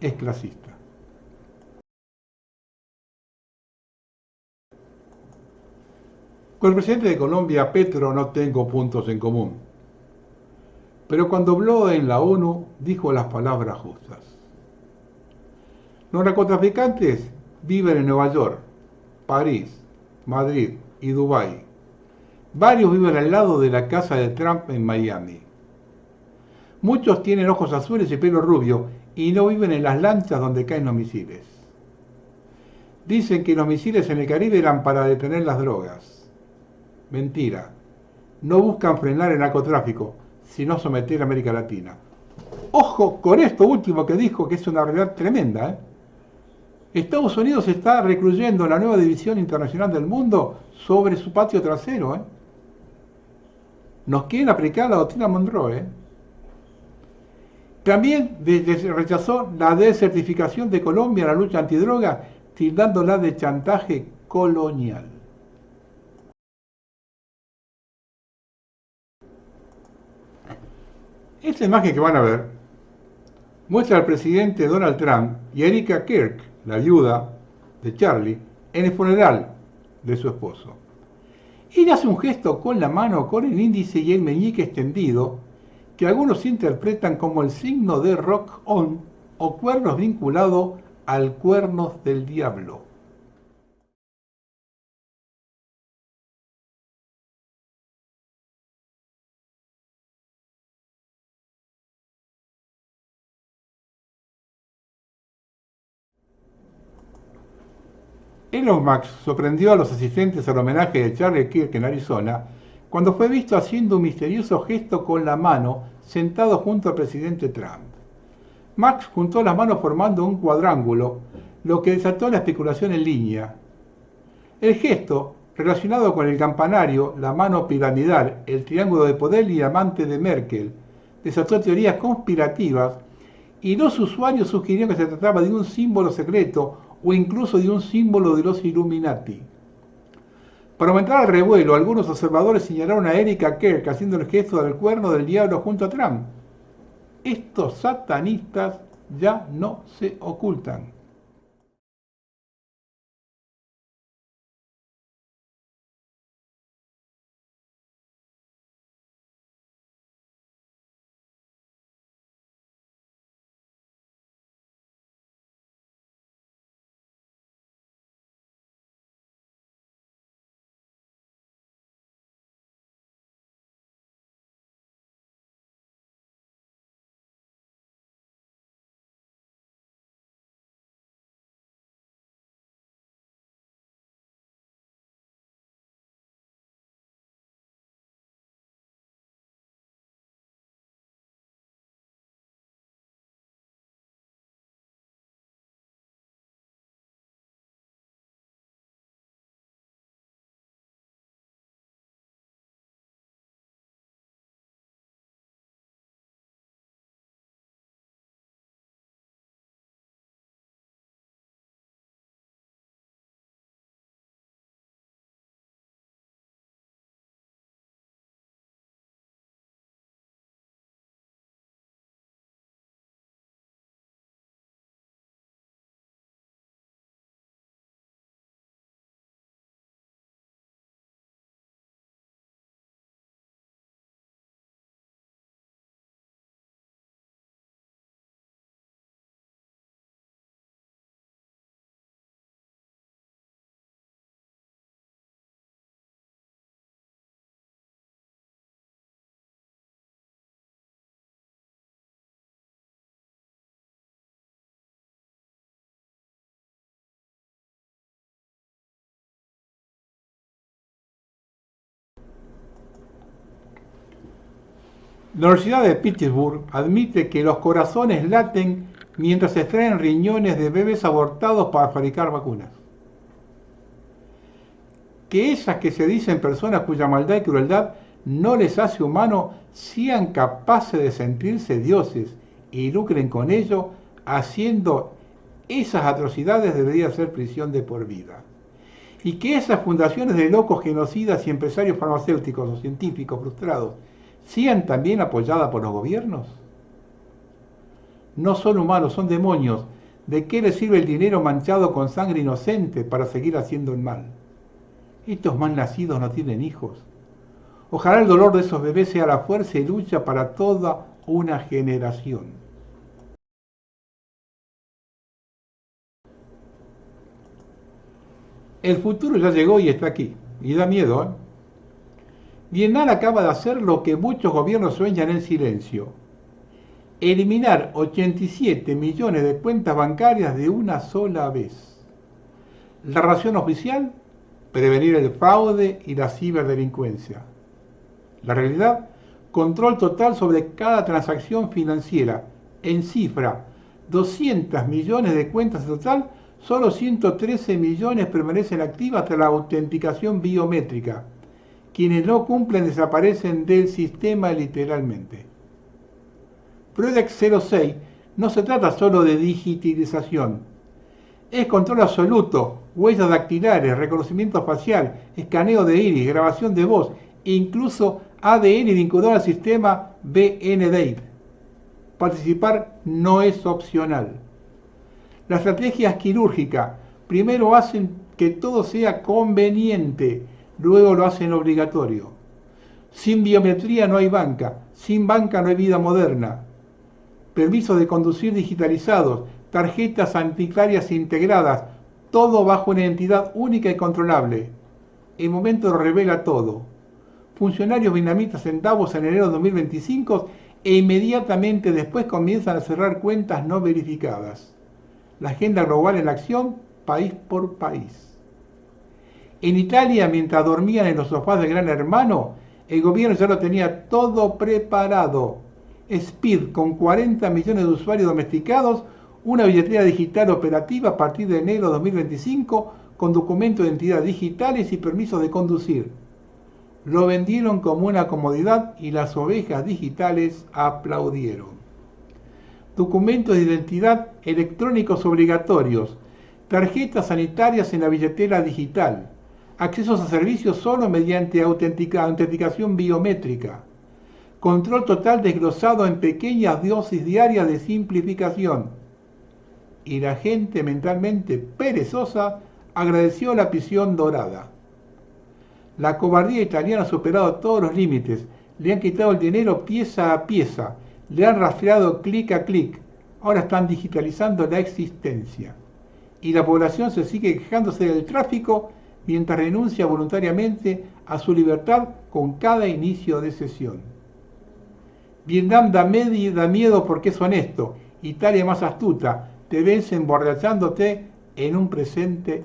es clasista. Con el presidente de Colombia, Petro, no tengo puntos en común. Pero cuando habló en la ONU, dijo las palabras justas. Los narcotraficantes viven en Nueva York, París, Madrid y Dubái. Varios viven al lado de la casa de Trump en Miami. Muchos tienen ojos azules y pelo rubio y no viven en las lanchas donde caen los misiles. Dicen que los misiles en el Caribe eran para detener las drogas. Mentira. No buscan frenar el narcotráfico, sino someter a América Latina. Ojo con esto último que dijo, que es una realidad tremenda, ¿eh? Estados Unidos está recluyendo la nueva división internacional del mundo sobre su patio trasero, ¿eh? Nos quieren aplicar la doctrina Monroe, ¿eh? También rechazó la desertificación de Colombia en la lucha antidroga, tildándola de chantaje colonial. Esta imagen que van a ver muestra al presidente Donald Trump y a Erika Kirk, la viuda de Charlie, en el funeral de su esposo. Él hace un gesto con la mano con el índice y el meñique extendido, que algunos interpretan como el signo de rock on o cuernos vinculado al cuernos del diablo. Elon Musk sorprendió a los asistentes al homenaje de Charlie Kirk en Arizona cuando fue visto haciendo un misterioso gesto con la mano sentado junto al presidente Trump. Musk juntó las manos formando un cuadrángulo, lo que desató la especulación en línea. El gesto, relacionado con el campanario, la mano piramidal, el triángulo de poder y amante de Merkel, desató teorías conspirativas y los usuarios sugirieron que se trataba de un símbolo secreto o incluso de un símbolo de los Illuminati. Para aumentar el revuelo, algunos observadores señalaron a Erika Kirk haciendo el gesto del cuerno del diablo junto a Trump. Estos satanistas ya no se ocultan. La Universidad de Pittsburgh admite que los corazones laten mientras se extraen riñones de bebés abortados para fabricar vacunas. Que esas que se dicen personas cuya maldad y crueldad no les hace humano sean capaces de sentirse dioses y lucren con ello, haciendo esas atrocidades debería ser prisión de por vida. Y que esas fundaciones de locos genocidas y empresarios farmacéuticos o científicos frustrados sean también apoyadas por los gobiernos. No son humanos, son demonios. ¿De qué les sirve el dinero manchado con sangre inocente para seguir haciendo el mal? Estos mal nacidos no tienen hijos. Ojalá el dolor de esos bebés sea la fuerza y lucha para toda una generación. El futuro ya llegó y está aquí, y da miedo, ¿eh? Vietnam acaba de hacer lo que muchos gobiernos sueñan en silencio: eliminar 87 millones de cuentas bancarias de una sola vez. La razón oficial: prevenir el fraude y la ciberdelincuencia. La realidad: control total sobre cada transacción financiera. En cifra, 200 millones de cuentas en total, solo 113 millones permanecen activas tras la autenticación biométrica. Quienes no cumplen desaparecen del sistema literalmente. Project 06 no se trata solo de digitalización. Es control absoluto, huellas dactilares, reconocimiento facial, escaneo de iris, grabación de voz, e incluso ADN vinculado al sistema BNDate. Participar no es opcional. La estrategia es quirúrgica. Primero hacen que todo sea conveniente, luego lo hacen obligatorio. Sin biometría no hay banca, sin banca no hay vida moderna. Permisos de conducir digitalizados, tarjetas sanitarias integradas, todo bajo una entidad única y controlable. El momento lo revela todo. Funcionarios vietnamitas en Davos en enero de 2025 e inmediatamente después comienzan a cerrar cuentas no verificadas. La agenda global en acción, país por país. En Italia, mientras dormían en los sofás del Gran Hermano, el gobierno ya lo tenía todo preparado. Speed, con 40 millones de usuarios domesticados, una billetera digital operativa a partir de enero de 2025, con documentos de identidad digitales y permisos de conducir. Lo vendieron como una comodidad y las ovejas digitales aplaudieron. Documentos de identidad electrónicos obligatorios, tarjetas sanitarias en la billetera digital, accesos a servicios solo mediante autenticación biométrica, control total desglosado en pequeñas dosis diarias de simplificación. Y la gente mentalmente perezosa agradeció la prisión dorada. La cobardía italiana ha superado todos los límites, le han quitado el dinero pieza a pieza, le han rastreado clic a clic, ahora están digitalizando la existencia. Y la población se sigue quejándose del tráfico mientras renuncia voluntariamente a su libertad con cada inicio de sesión. Vietnam da miedo porque es honesto, Italia más astuta, te vence emborrachándote en un presente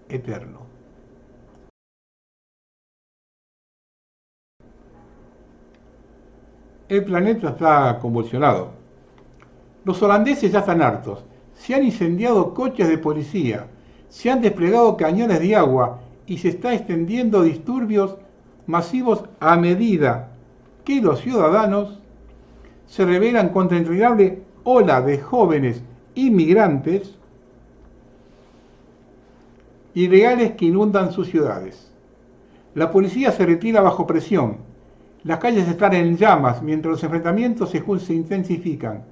eterno. El planeta está convulsionado. Los holandeses ya están hartos. Se han incendiado coches de policía, se han desplegado cañones de agua y se está extendiendo disturbios masivos a medida que los ciudadanos se rebelan contra la interminable ola de jóvenes inmigrantes ilegales que inundan sus ciudades. La policía se retira bajo presión. Las calles están en llamas mientras los enfrentamientos se intensifican.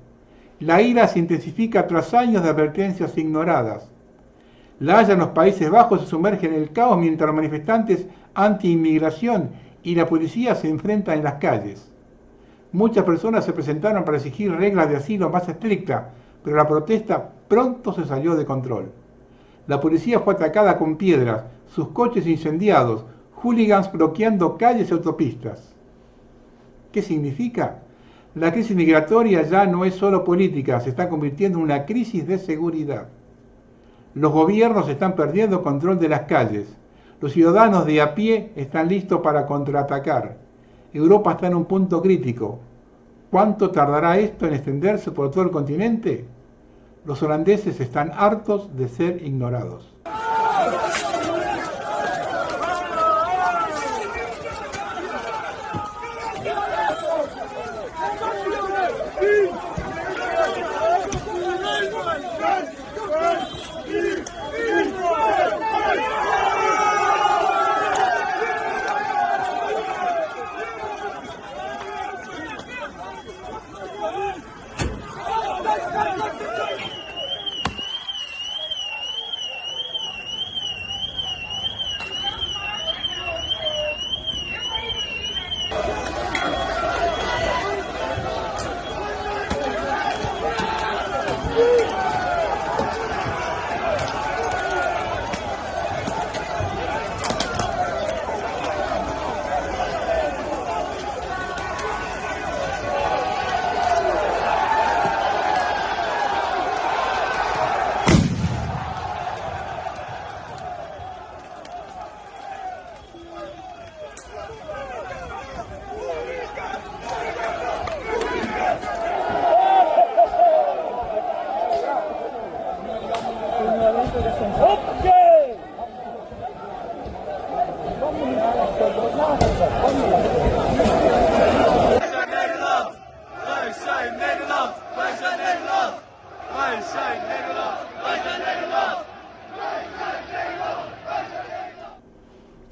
La ira se intensifica tras años de advertencias ignoradas. La Haya en los Países Bajos se sumerge en el caos mientras los manifestantes anti-inmigración y la policía se enfrentan en las calles. Muchas personas se presentaron para exigir reglas de asilo más estrictas, pero la protesta pronto se salió de control. La policía fue atacada con piedras, sus coches incendiados, hooligans bloqueando calles y autopistas. ¿Qué significa? La crisis migratoria ya no es solo política, se está convirtiendo en una crisis de seguridad. Los gobiernos están perdiendo control de las calles. Los ciudadanos de a pie están listos para contraatacar. Europa está en un punto crítico. ¿Cuánto tardará esto en extenderse por todo el continente? Los holandeses están hartos de ser ignorados.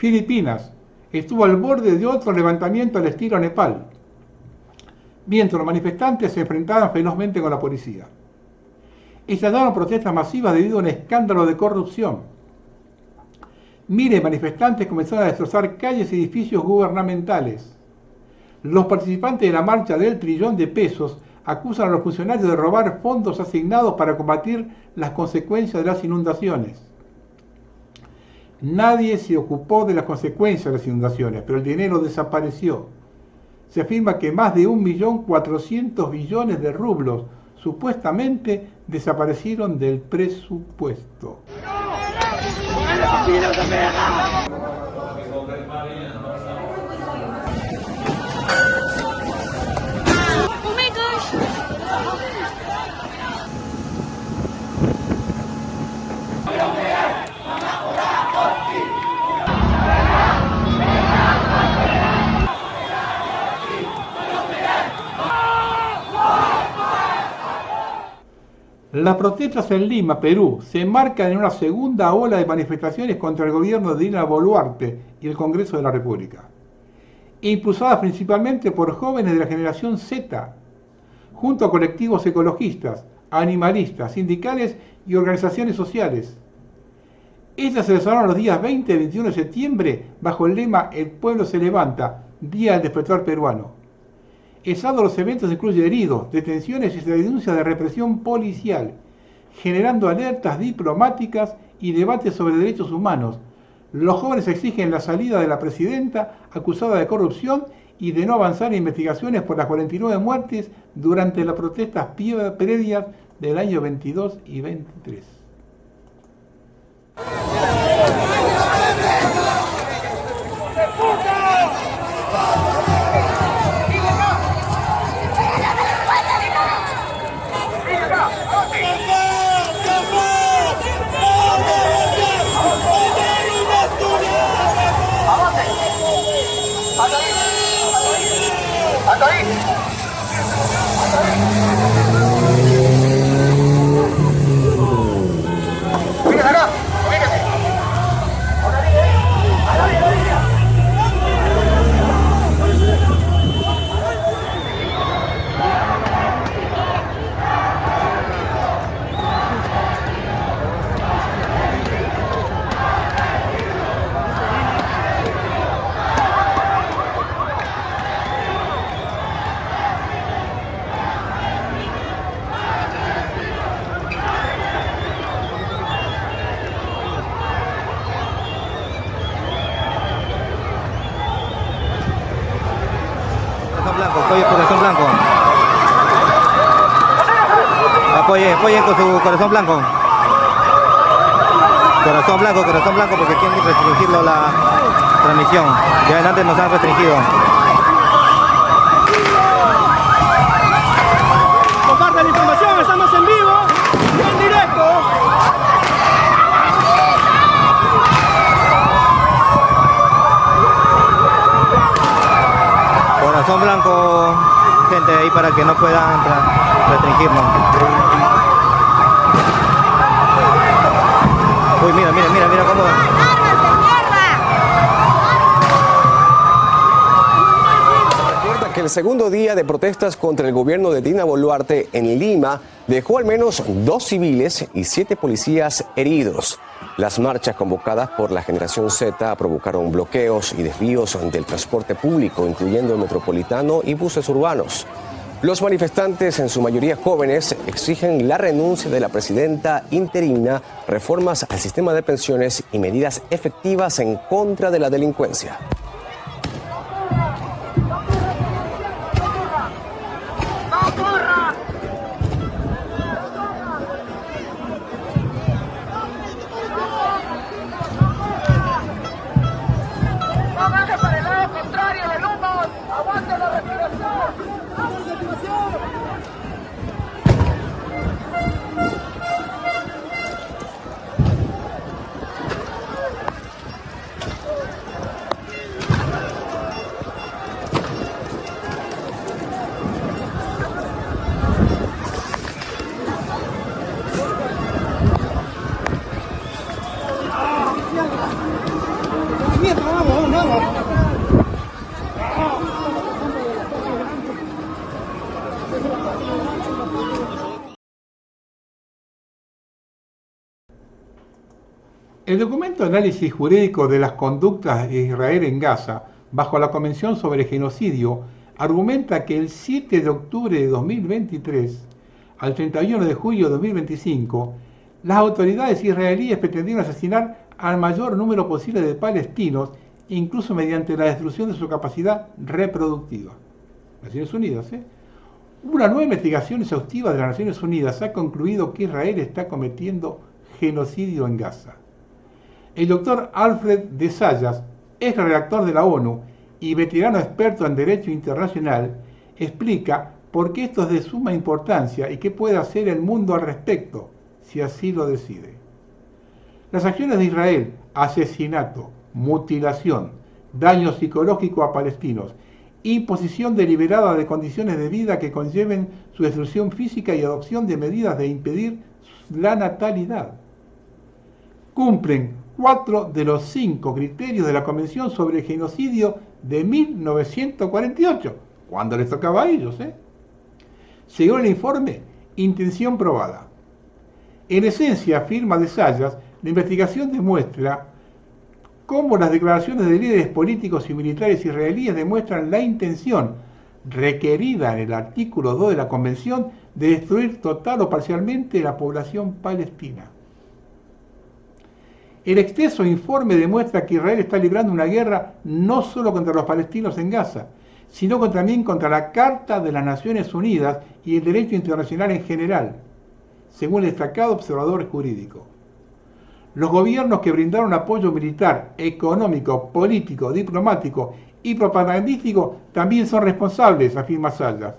Filipinas estuvo al borde de otro levantamiento al estilo Nepal, mientras los manifestantes se enfrentaban ferozmente con la policía. Estallaron protestas masivas debido a un escándalo de corrupción. Miles de manifestantes comenzaron a destrozar calles y edificios gubernamentales. Los participantes de la marcha del trillón de pesos acusan a los funcionarios de robar fondos asignados para combatir las consecuencias de las inundaciones. Nadie se ocupó de las consecuencias de las inundaciones, pero el dinero desapareció. Se afirma que más de 1.400.000.000.000 de rublos supuestamente desaparecieron del presupuesto. Las protestas en Lima, Perú, se enmarcan en una segunda ola de manifestaciones contra el gobierno de Dina Boluarte y el Congreso de la República, impulsadas principalmente por jóvenes de la generación Z, junto a colectivos ecologistas, animalistas, sindicales y organizaciones sociales. Estas se desarrollaron los días 20 y 21 de septiembre bajo el lema El pueblo se levanta, Día del Despertar Peruano. El saldo de los eventos incluye heridos, detenciones y denuncias de represión policial, generando alertas diplomáticas y debates sobre derechos humanos. Los jóvenes exigen la salida de la presidenta acusada de corrupción y de no avanzar en investigaciones por las 49 muertes durante las protestas previas del año 22 y 23. Apoyen con su corazón blanco. Corazón blanco, porque tienen que restringirlo la transmisión. Ya antes nos han restringido. Compartan la información, estamos en vivo. buzón blanco, gente, ahí para que no puedan restringirnos. Uy, mira cómo... Recuerda que el segundo día de protestas contra el gobierno de Dina Boluarte en Lima dejó al menos 2 civiles y 7 policías heridos. Las marchas convocadas por la Generación Z provocaron bloqueos y desvíos del transporte público, incluyendo el metropolitano y buses urbanos. Los manifestantes, en su mayoría jóvenes, exigen la renuncia de la presidenta interina, reformas al sistema de pensiones y medidas efectivas en contra de la delincuencia. El documento de análisis jurídico de las conductas de Israel en Gaza, bajo la Convención sobre Genocidio, argumenta que el 7 de octubre de 2023 al 31 de julio de 2025, las autoridades israelíes pretendieron asesinar al mayor número posible de palestinos, incluso mediante la destrucción de su capacidad reproductiva. Naciones Unidas, Una nueva investigación exhaustiva de las Naciones Unidas ha concluido que Israel está cometiendo genocidio en Gaza. El doctor Alfred de Zayas, ex redactor de la ONU y veterano experto en derecho internacional, explica por qué esto es de suma importancia y qué puede hacer el mundo al respecto, si así lo decide. Las acciones de Israel, asesinato, mutilación, daño psicológico a palestinos, imposición deliberada de condiciones de vida que conlleven su destrucción física y adopción de medidas de impedir la natalidad, cumplen 4 de los 5 criterios de la Convención sobre el Genocidio de 1948, cuando les tocaba a ellos. Según el informe, intención probada. En esencia, afirma de Zayas, la investigación demuestra cómo las declaraciones de líderes políticos y militares israelíes demuestran la intención requerida en el artículo 2 de la Convención de destruir total o parcialmente la población palestina. El extenso informe demuestra que Israel está librando una guerra no solo contra los palestinos en Gaza, sino también contra la Carta de las Naciones Unidas y el derecho internacional en general, según el destacado observador jurídico. Los gobiernos que brindaron apoyo militar, económico, político, diplomático y propagandístico también son responsables, afirma Zayas.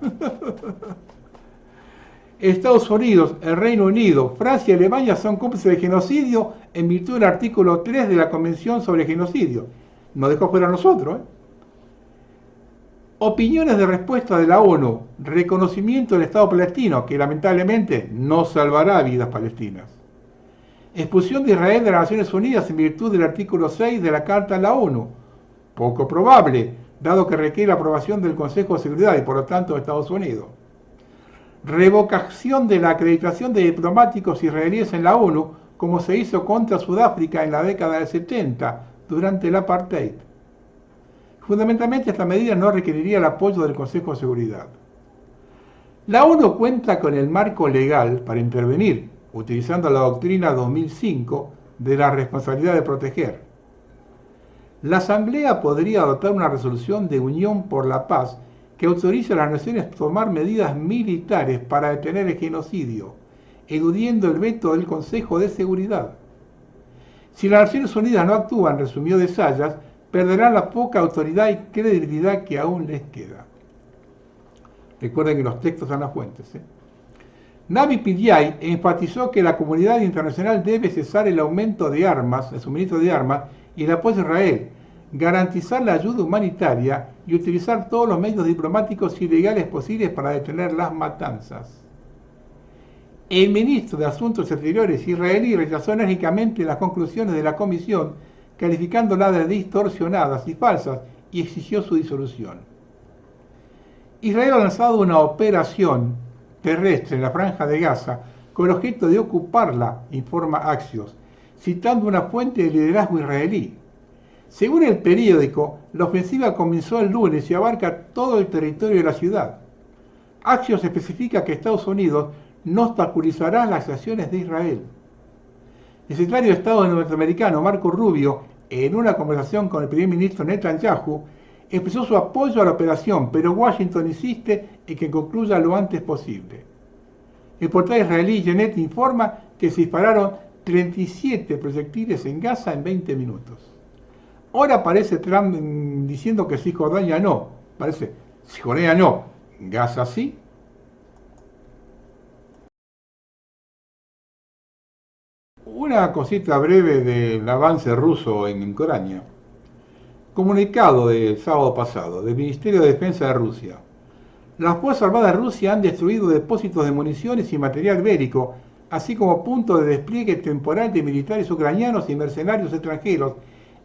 Estados Unidos, el Reino Unido, Francia y Alemania son cómplices de genocidio en virtud del artículo 3 de la Convención sobre Genocidio. Nos dejó fuera a nosotros. Opiniones de respuesta de la ONU, reconocimiento del Estado palestino, que lamentablemente no salvará vidas palestinas. Expulsión de Israel de las Naciones Unidas en virtud del artículo 6 de la Carta de la ONU. Poco probable, dado que requiere la aprobación del Consejo de Seguridad y por lo tanto de Estados Unidos. Revocación de la acreditación de diplomáticos israelíes en la ONU, como se hizo contra Sudáfrica en la década del 70, durante el apartheid. Fundamentalmente, esta medida no requeriría el apoyo del Consejo de Seguridad. La ONU cuenta con el marco legal para intervenir, utilizando la doctrina 2005 de la responsabilidad de proteger. La Asamblea podría adoptar una resolución de Unión por la Paz que autorice a las naciones a tomar medidas militares para detener el genocidio, eludiendo el veto del Consejo de Seguridad. Si las Naciones Unidas no actúan, resumió de Zayas, perderán la poca autoridad y credibilidad que aún les queda. Recuerden que los textos son las fuentes. Navi Pillay enfatizó que la comunidad internacional debe cesar el aumento de armas, el suministro de armas y el apoyo a Israel, garantizar la ayuda humanitaria y utilizar todos los medios diplomáticos y legales posibles para detener las matanzas. El ministro de Asuntos Exteriores israelí rechazó enérgicamente las conclusiones de la comisión, calificándolas de distorsionadas y falsas, y exigió su disolución. Israel ha lanzado una operación terrestre en la Franja de Gaza con el objeto de ocuparla, informa Axios, citando una fuente de liderazgo israelí. Según el periódico, la ofensiva comenzó el lunes y abarca todo el territorio de la ciudad. Axios especifica que Estados Unidos no obstaculizará las acciones de Israel. El secretario de Estado norteamericano Marco Rubio, en una conversación con el primer ministro Netanyahu, expresó su apoyo a la operación, pero Washington insiste en que concluya lo antes posible. El portal israelí Ynet informa que se dispararon 37 proyectiles en Gaza en 20 minutos. Ahora aparece Trump diciendo que Cisjordania no. Parece, Cisjordania no, Gaza sí. Una cosita breve del avance ruso en Ucrania. Comunicado del sábado pasado del Ministerio de Defensa de Rusia. Las Fuerzas Armadas de Rusia han destruido depósitos de municiones y material bélico, así como puntos de despliegue temporal de militares ucranianos y mercenarios extranjeros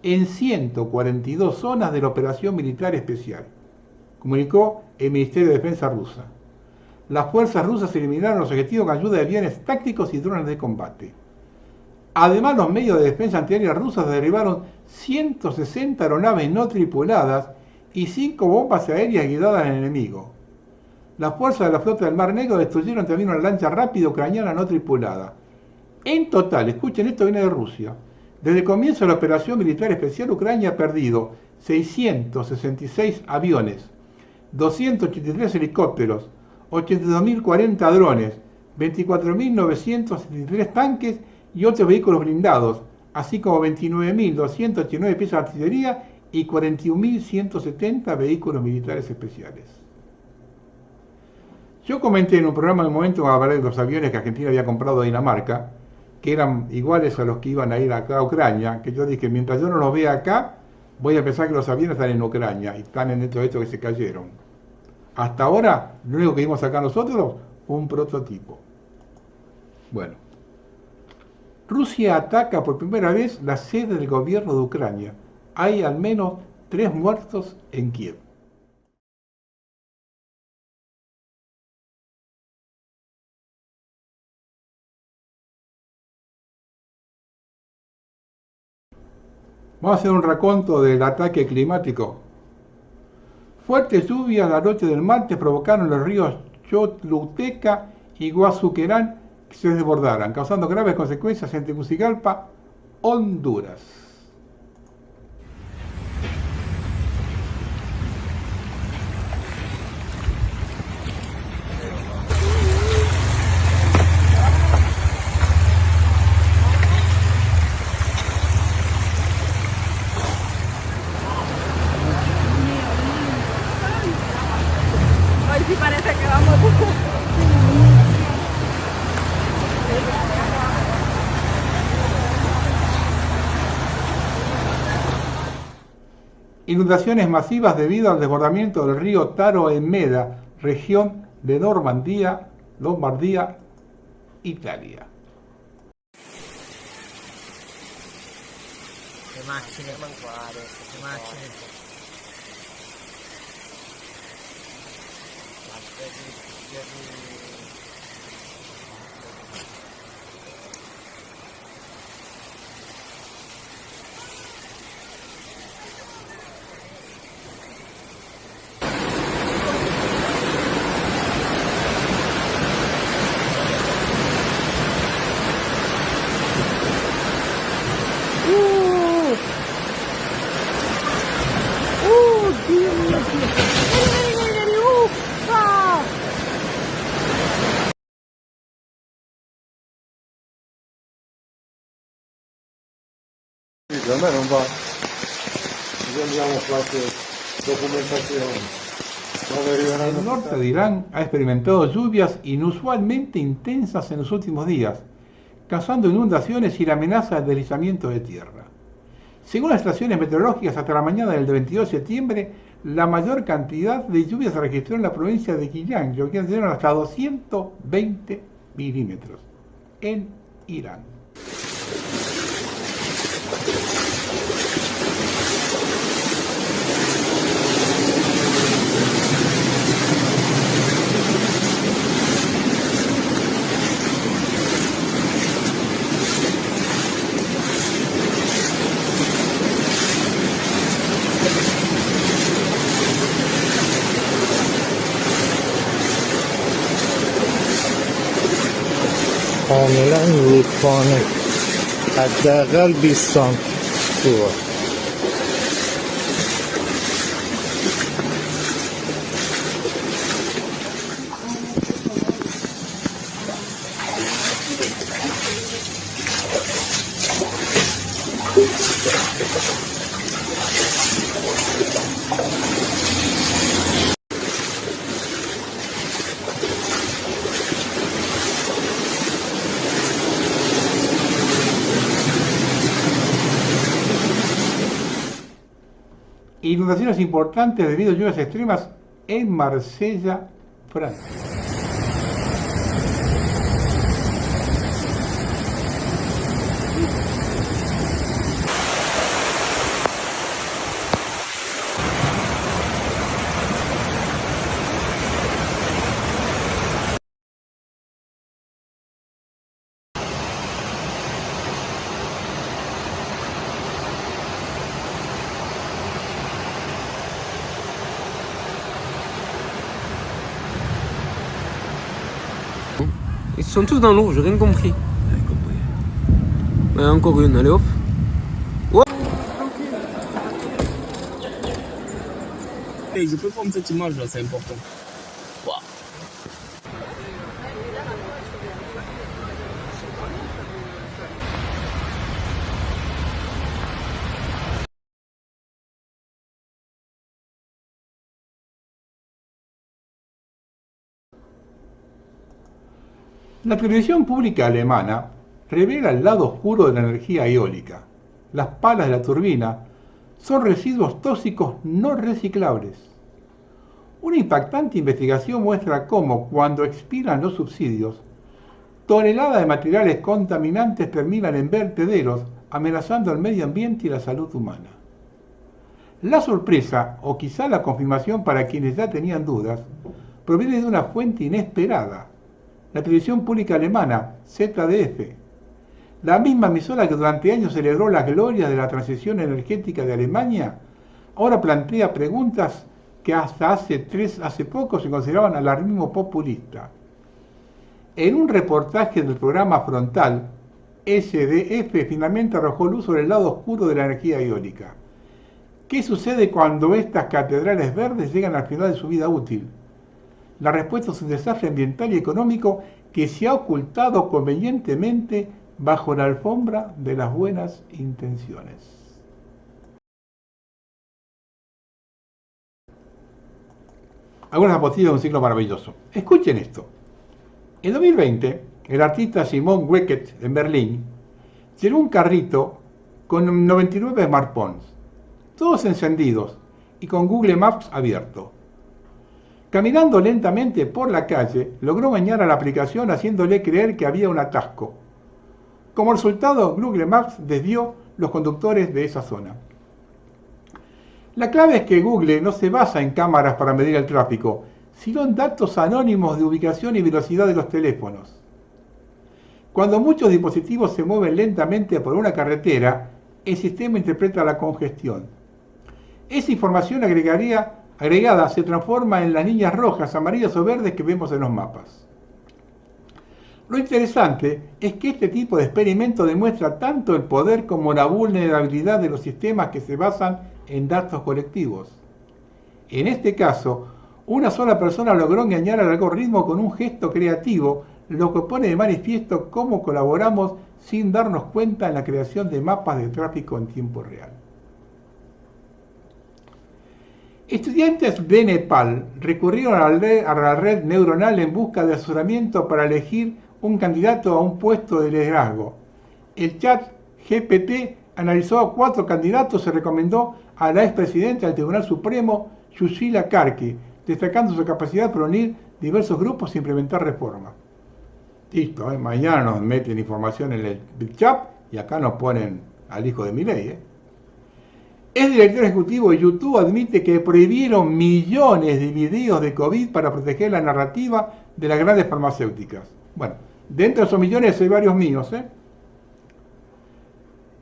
en 142 zonas de la operación militar especial, comunicó el Ministerio de Defensa rusa. Las fuerzas rusas eliminaron los objetivos con ayuda de aviones tácticos y drones de combate. Además, los medios de defensa antiaérea rusos derribaron 160 aeronaves no tripuladas y 5 bombas aéreas guiadas al enemigo. Las fuerzas de la flota del Mar Negro destruyeron también una lancha rápida ucraniana no tripulada. En total, escuchen, esto viene de Rusia. Desde el comienzo de la operación militar especial, Ucrania ha perdido 666 aviones, 283 helicópteros, 82.040 drones, 24.973 tanques y 8 vehículos blindados, así como 29.289 piezas de artillería y 41.170 vehículos militares especiales. Yo comenté en un programa en un momento a hablar de los aviones que Argentina había comprado a Dinamarca, que eran iguales a los que iban a ir acá a Ucrania, que yo dije, mientras yo no los vea acá, voy a pensar que los aviones están en Ucrania y están en dentro de estos que se cayeron. Hasta ahora, lo único que vimos acá nosotros, un prototipo. Bueno. Rusia ataca por primera vez la sede del gobierno de Ucrania. Hay al menos 3 muertos en Kiev. Vamos a hacer un raconto del ataque climático. Fuertes lluvias la noche del martes provocaron los ríos Choluteca y Guazuquerán que se desbordaran, causando graves consecuencias en Tegucigalpa, Honduras. Hoy sí parece que vamos. Inundaciones masivas debido al desbordamiento del río Taro en Meda, región de Lombardía, Italia. Le macchine, le macchine. Da me non va, abbiamo qualche documentazione. El norte de Irán ha experimentado lluvias inusualmente intensas en los últimos días, causando inundaciones y la amenaza de deslizamiento de tierra. Según las estaciones meteorológicas, hasta la mañana del 22 de septiembre, la mayor cantidad de lluvia se registró en la provincia de Xinjiang, lo que llegaron hasta 220 milímetros en Irán. کاملا رودخانه حداقل 20 سانت سوه. Inundaciones importantes debido a lluvias extremas en Marsella, Francia. Ils sont tous dans l'eau, j'ai rien compris. Ouais, encore une, allez hop. Ouais. Hey, je peux prendre cette image là, c'est important. Wow. La televisión pública alemana revela el lado oscuro de la energía eólica. Las palas de la turbina son residuos tóxicos no reciclables. Una impactante investigación muestra cómo, cuando expiran los subsidios, toneladas de materiales contaminantes terminan en vertederos, amenazando el medio ambiente y la salud humana. La sorpresa, o quizá la confirmación para quienes ya tenían dudas, proviene de una fuente inesperada: la televisión pública alemana, ZDF, la misma emisora que durante años celebró las glorias de la transición energética de Alemania, ahora plantea preguntas que hasta hace poco se consideraban alarmismo populista. En un reportaje del programa Frontal, SDF finalmente arrojó luz sobre el lado oscuro de la energía eólica. ¿Qué sucede cuando estas catedrales verdes llegan al final de su vida útil? La respuesta es un desastre ambiental y económico que se ha ocultado convenientemente bajo la alfombra de las buenas intenciones. Algunas apostillas de un ciclo maravilloso. Escuchen esto. En 2020, el artista Simon Weckert en Berlín llenó un carrito con 99 smartphones, todos encendidos y con Google Maps abierto. Caminando lentamente por la calle, logró engañar a la aplicación haciéndole creer que había un atasco. Como resultado, Google Maps desvió los conductores de esa zona. La clave es que Google no se basa en cámaras para medir el tráfico, sino en datos anónimos de ubicación y velocidad de los teléfonos. Cuando muchos dispositivos se mueven lentamente por una carretera, el sistema interpreta la congestión. Esa información agregada se transforma en las líneas rojas, amarillas o verdes que vemos en los mapas. Lo interesante es que este tipo de experimento demuestra tanto el poder como la vulnerabilidad de los sistemas que se basan en datos colectivos. En este caso, una sola persona logró engañar al algoritmo con un gesto creativo, lo que pone de manifiesto cómo colaboramos sin darnos cuenta en la creación de mapas de tráfico en tiempo real. Estudiantes de Nepal recurrieron a la red neuronal en busca de asesoramiento para elegir un candidato a un puesto de liderazgo. El chat GPT analizó a 4 candidatos y recomendó a la expresidenta del Tribunal Supremo, Sushila Karki, destacando su capacidad para unir diversos grupos e implementar reformas. Listo, mañana nos meten información en el Big Chat y acá nos ponen al hijo de Milei. El director ejecutivo de YouTube admite que prohibieron millones de videos de COVID para proteger la narrativa de las grandes farmacéuticas. Bueno, dentro de esos millones hay varios míos.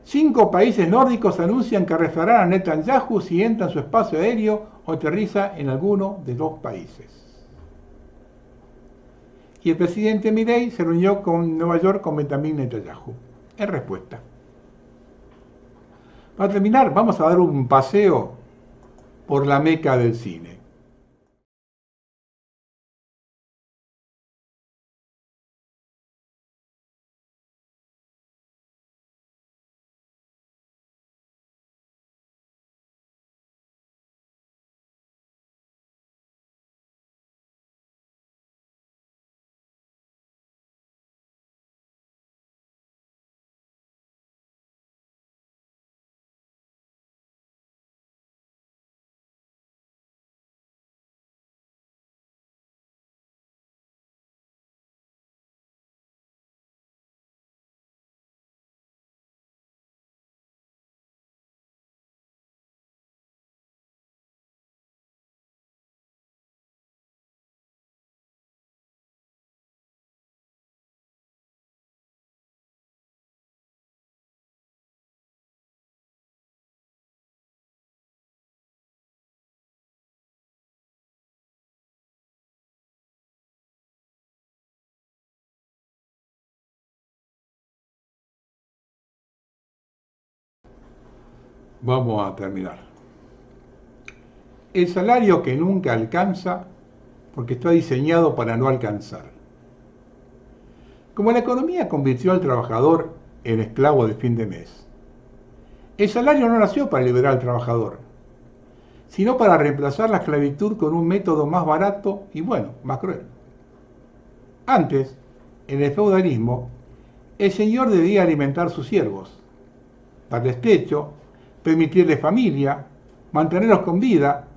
5 países nórdicos anuncian que arrestarán a Netanyahu si entra en su espacio aéreo o aterriza en alguno de 2 países. Y el presidente Milei se reunió en Nueva York con Benjamin Netanyahu. En respuesta. Para terminar, vamos a dar un paseo por la meca del cine. Vamos a terminar. El salario que nunca alcanza porque está diseñado para no alcanzar. Como la economía convirtió al trabajador en esclavo de fin de mes, el salario no nació para liberar al trabajador, sino para reemplazar la esclavitud con un método más barato y bueno, más cruel. Antes, en el feudalismo, el señor debía alimentar a sus siervos, darles techo, permitirles familia, mantenerlos con vida,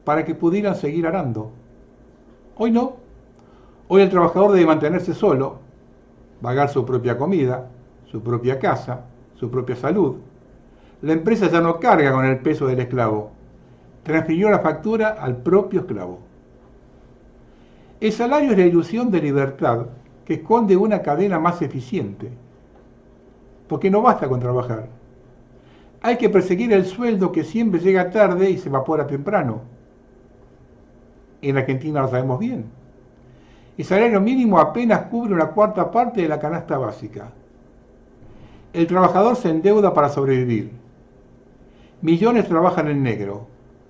para que pudieran seguir arando. Hoy no. Hoy el trabajador debe mantenerse solo, pagar su propia comida, su propia casa, su propia salud. La empresa ya no carga con el peso del esclavo. Transfirió la factura al propio esclavo. El salario es la ilusión de libertad que esconde una cadena más eficiente. Porque no basta con trabajar. Hay que perseguir el sueldo que siempre llega tarde y se evapora temprano. En Argentina lo sabemos bien. El salario mínimo apenas cubre una cuarta parte de la canasta básica. El trabajador se endeuda para sobrevivir. Millones trabajan en negro,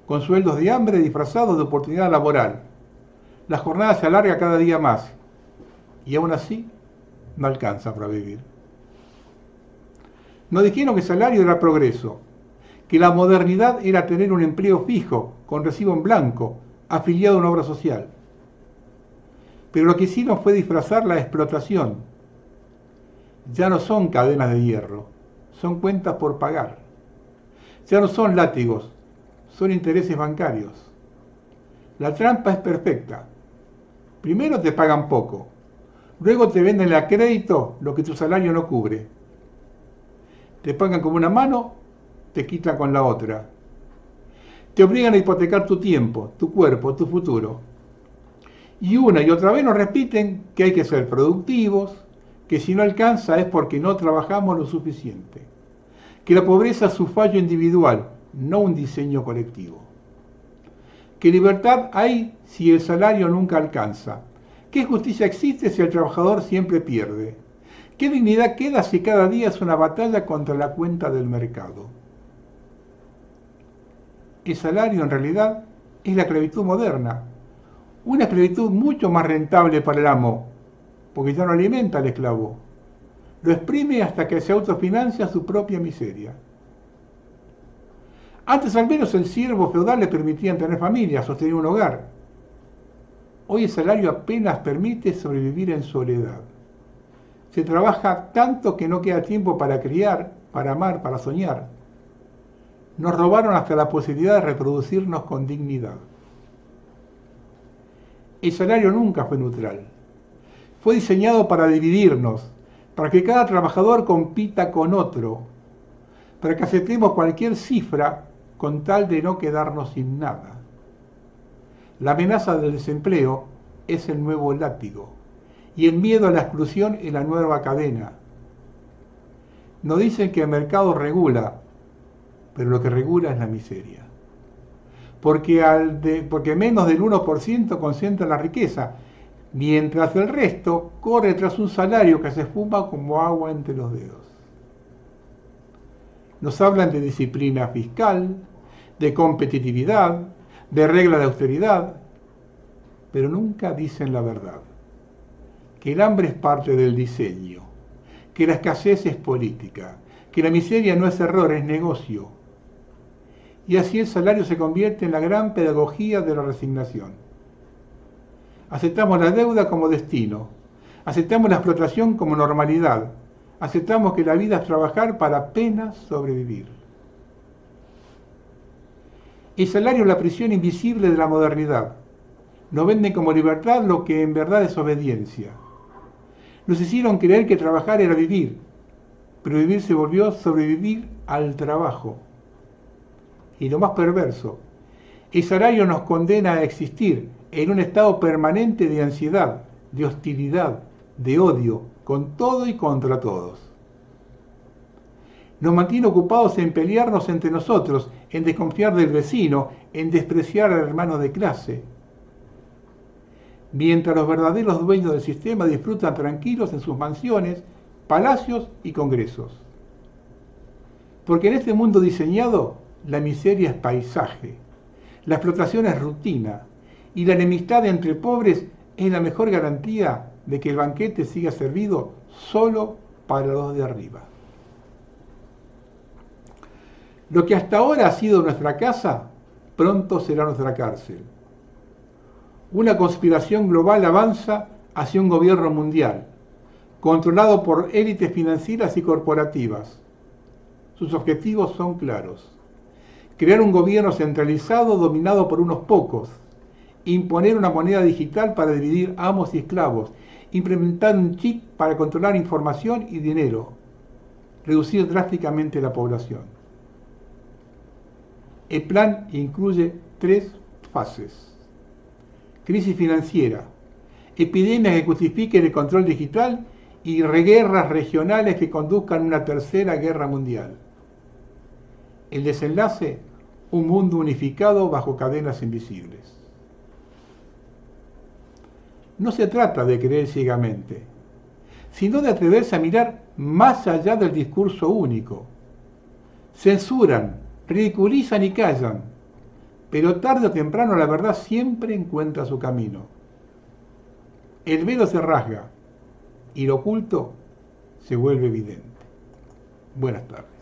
con sueldos de hambre disfrazados de oportunidad laboral. La jornada se alarga cada día más y aún así no alcanza para vivir. Nos dijeron que el salario era progreso, que la modernidad era tener un empleo fijo, con recibo en blanco, afiliado a una obra social. Pero lo que hicieron fue disfrazar la explotación. Ya no son cadenas de hierro, son cuentas por pagar. Ya no son látigos, son intereses bancarios. La trampa es perfecta. Primero te pagan poco, luego te venden a crédito lo que tu salario no cubre. Te pagan con una mano, te quitan con la otra. Te obligan a hipotecar tu tiempo, tu cuerpo, tu futuro. Y una y otra vez nos repiten que hay que ser productivos, que si no alcanza es porque no trabajamos lo suficiente, que la pobreza es su fallo individual, no un diseño colectivo. ¿Qué libertad hay si el salario nunca alcanza? ¿Qué justicia existe si el trabajador siempre pierde? ¿Qué dignidad queda si cada día es una batalla contra la cuenta del mercado? El salario en realidad es la esclavitud moderna, una esclavitud mucho más rentable para el amo, porque ya no alimenta al esclavo, lo exprime hasta que se autofinancia su propia miseria. Antes al menos el siervo feudal le permitían tener familia, sostener un hogar. Hoy el salario apenas permite sobrevivir en soledad. Se trabaja tanto que no queda tiempo para criar, para amar, para soñar. Nos robaron hasta la posibilidad de reproducirnos con dignidad. El salario nunca fue neutral. Fue diseñado para dividirnos, para que cada trabajador compita con otro, para que aceptemos cualquier cifra con tal de no quedarnos sin nada. La amenaza del desempleo es el nuevo látigo y el miedo a la exclusión es la nueva cadena. Nos dicen que el mercado regula, pero lo que regula es la miseria. Porque menos del 1% concentra la riqueza, mientras el resto corre tras un salario que se esfuma como agua entre los dedos. Nos hablan de disciplina fiscal, de competitividad, de regla de austeridad, pero nunca dicen la verdad. Que el hambre es parte del diseño, que la escasez es política, que la miseria no es error, es negocio. Y así el salario se convierte en la gran pedagogía de la resignación. Aceptamos la deuda como destino, aceptamos la explotación como normalidad, aceptamos que la vida es trabajar para apenas sobrevivir. El salario es la prisión invisible de la modernidad. Nos venden como libertad lo que en verdad es obediencia. Nos hicieron creer que trabajar era vivir, pero vivir se volvió sobrevivir al trabajo. Y lo más perverso, el salario nos condena a existir en un estado permanente de ansiedad, de hostilidad, de odio, con todo y contra todos. Nos mantiene ocupados en pelearnos entre nosotros, en desconfiar del vecino, en despreciar al hermano de clase. Mientras los verdaderos dueños del sistema disfrutan tranquilos en sus mansiones, palacios y congresos. Porque en este mundo diseñado, la miseria es paisaje, la explotación es rutina, y la enemistad entre pobres es la mejor garantía de que el banquete siga servido solo para los de arriba. Lo que hasta ahora ha sido nuestra casa, pronto será nuestra cárcel. Una conspiración global avanza hacia un gobierno mundial, controlado por élites financieras y corporativas. Sus objetivos son claros. Crear un gobierno centralizado dominado por unos pocos, imponer una moneda digital para dividir amos y esclavos, implementar un chip para controlar información y dinero, reducir drásticamente la población. El plan incluye 3 fases. Crisis financiera, epidemias que justifiquen el control digital y guerras regionales que conduzcan a una tercera guerra mundial. El desenlace, un mundo unificado bajo cadenas invisibles. No se trata de creer ciegamente, sino de atreverse a mirar más allá del discurso único. Censuran, ridiculizan y callan, pero tarde o temprano la verdad siempre encuentra su camino. El velo se rasga y lo oculto se vuelve evidente. Buenas tardes.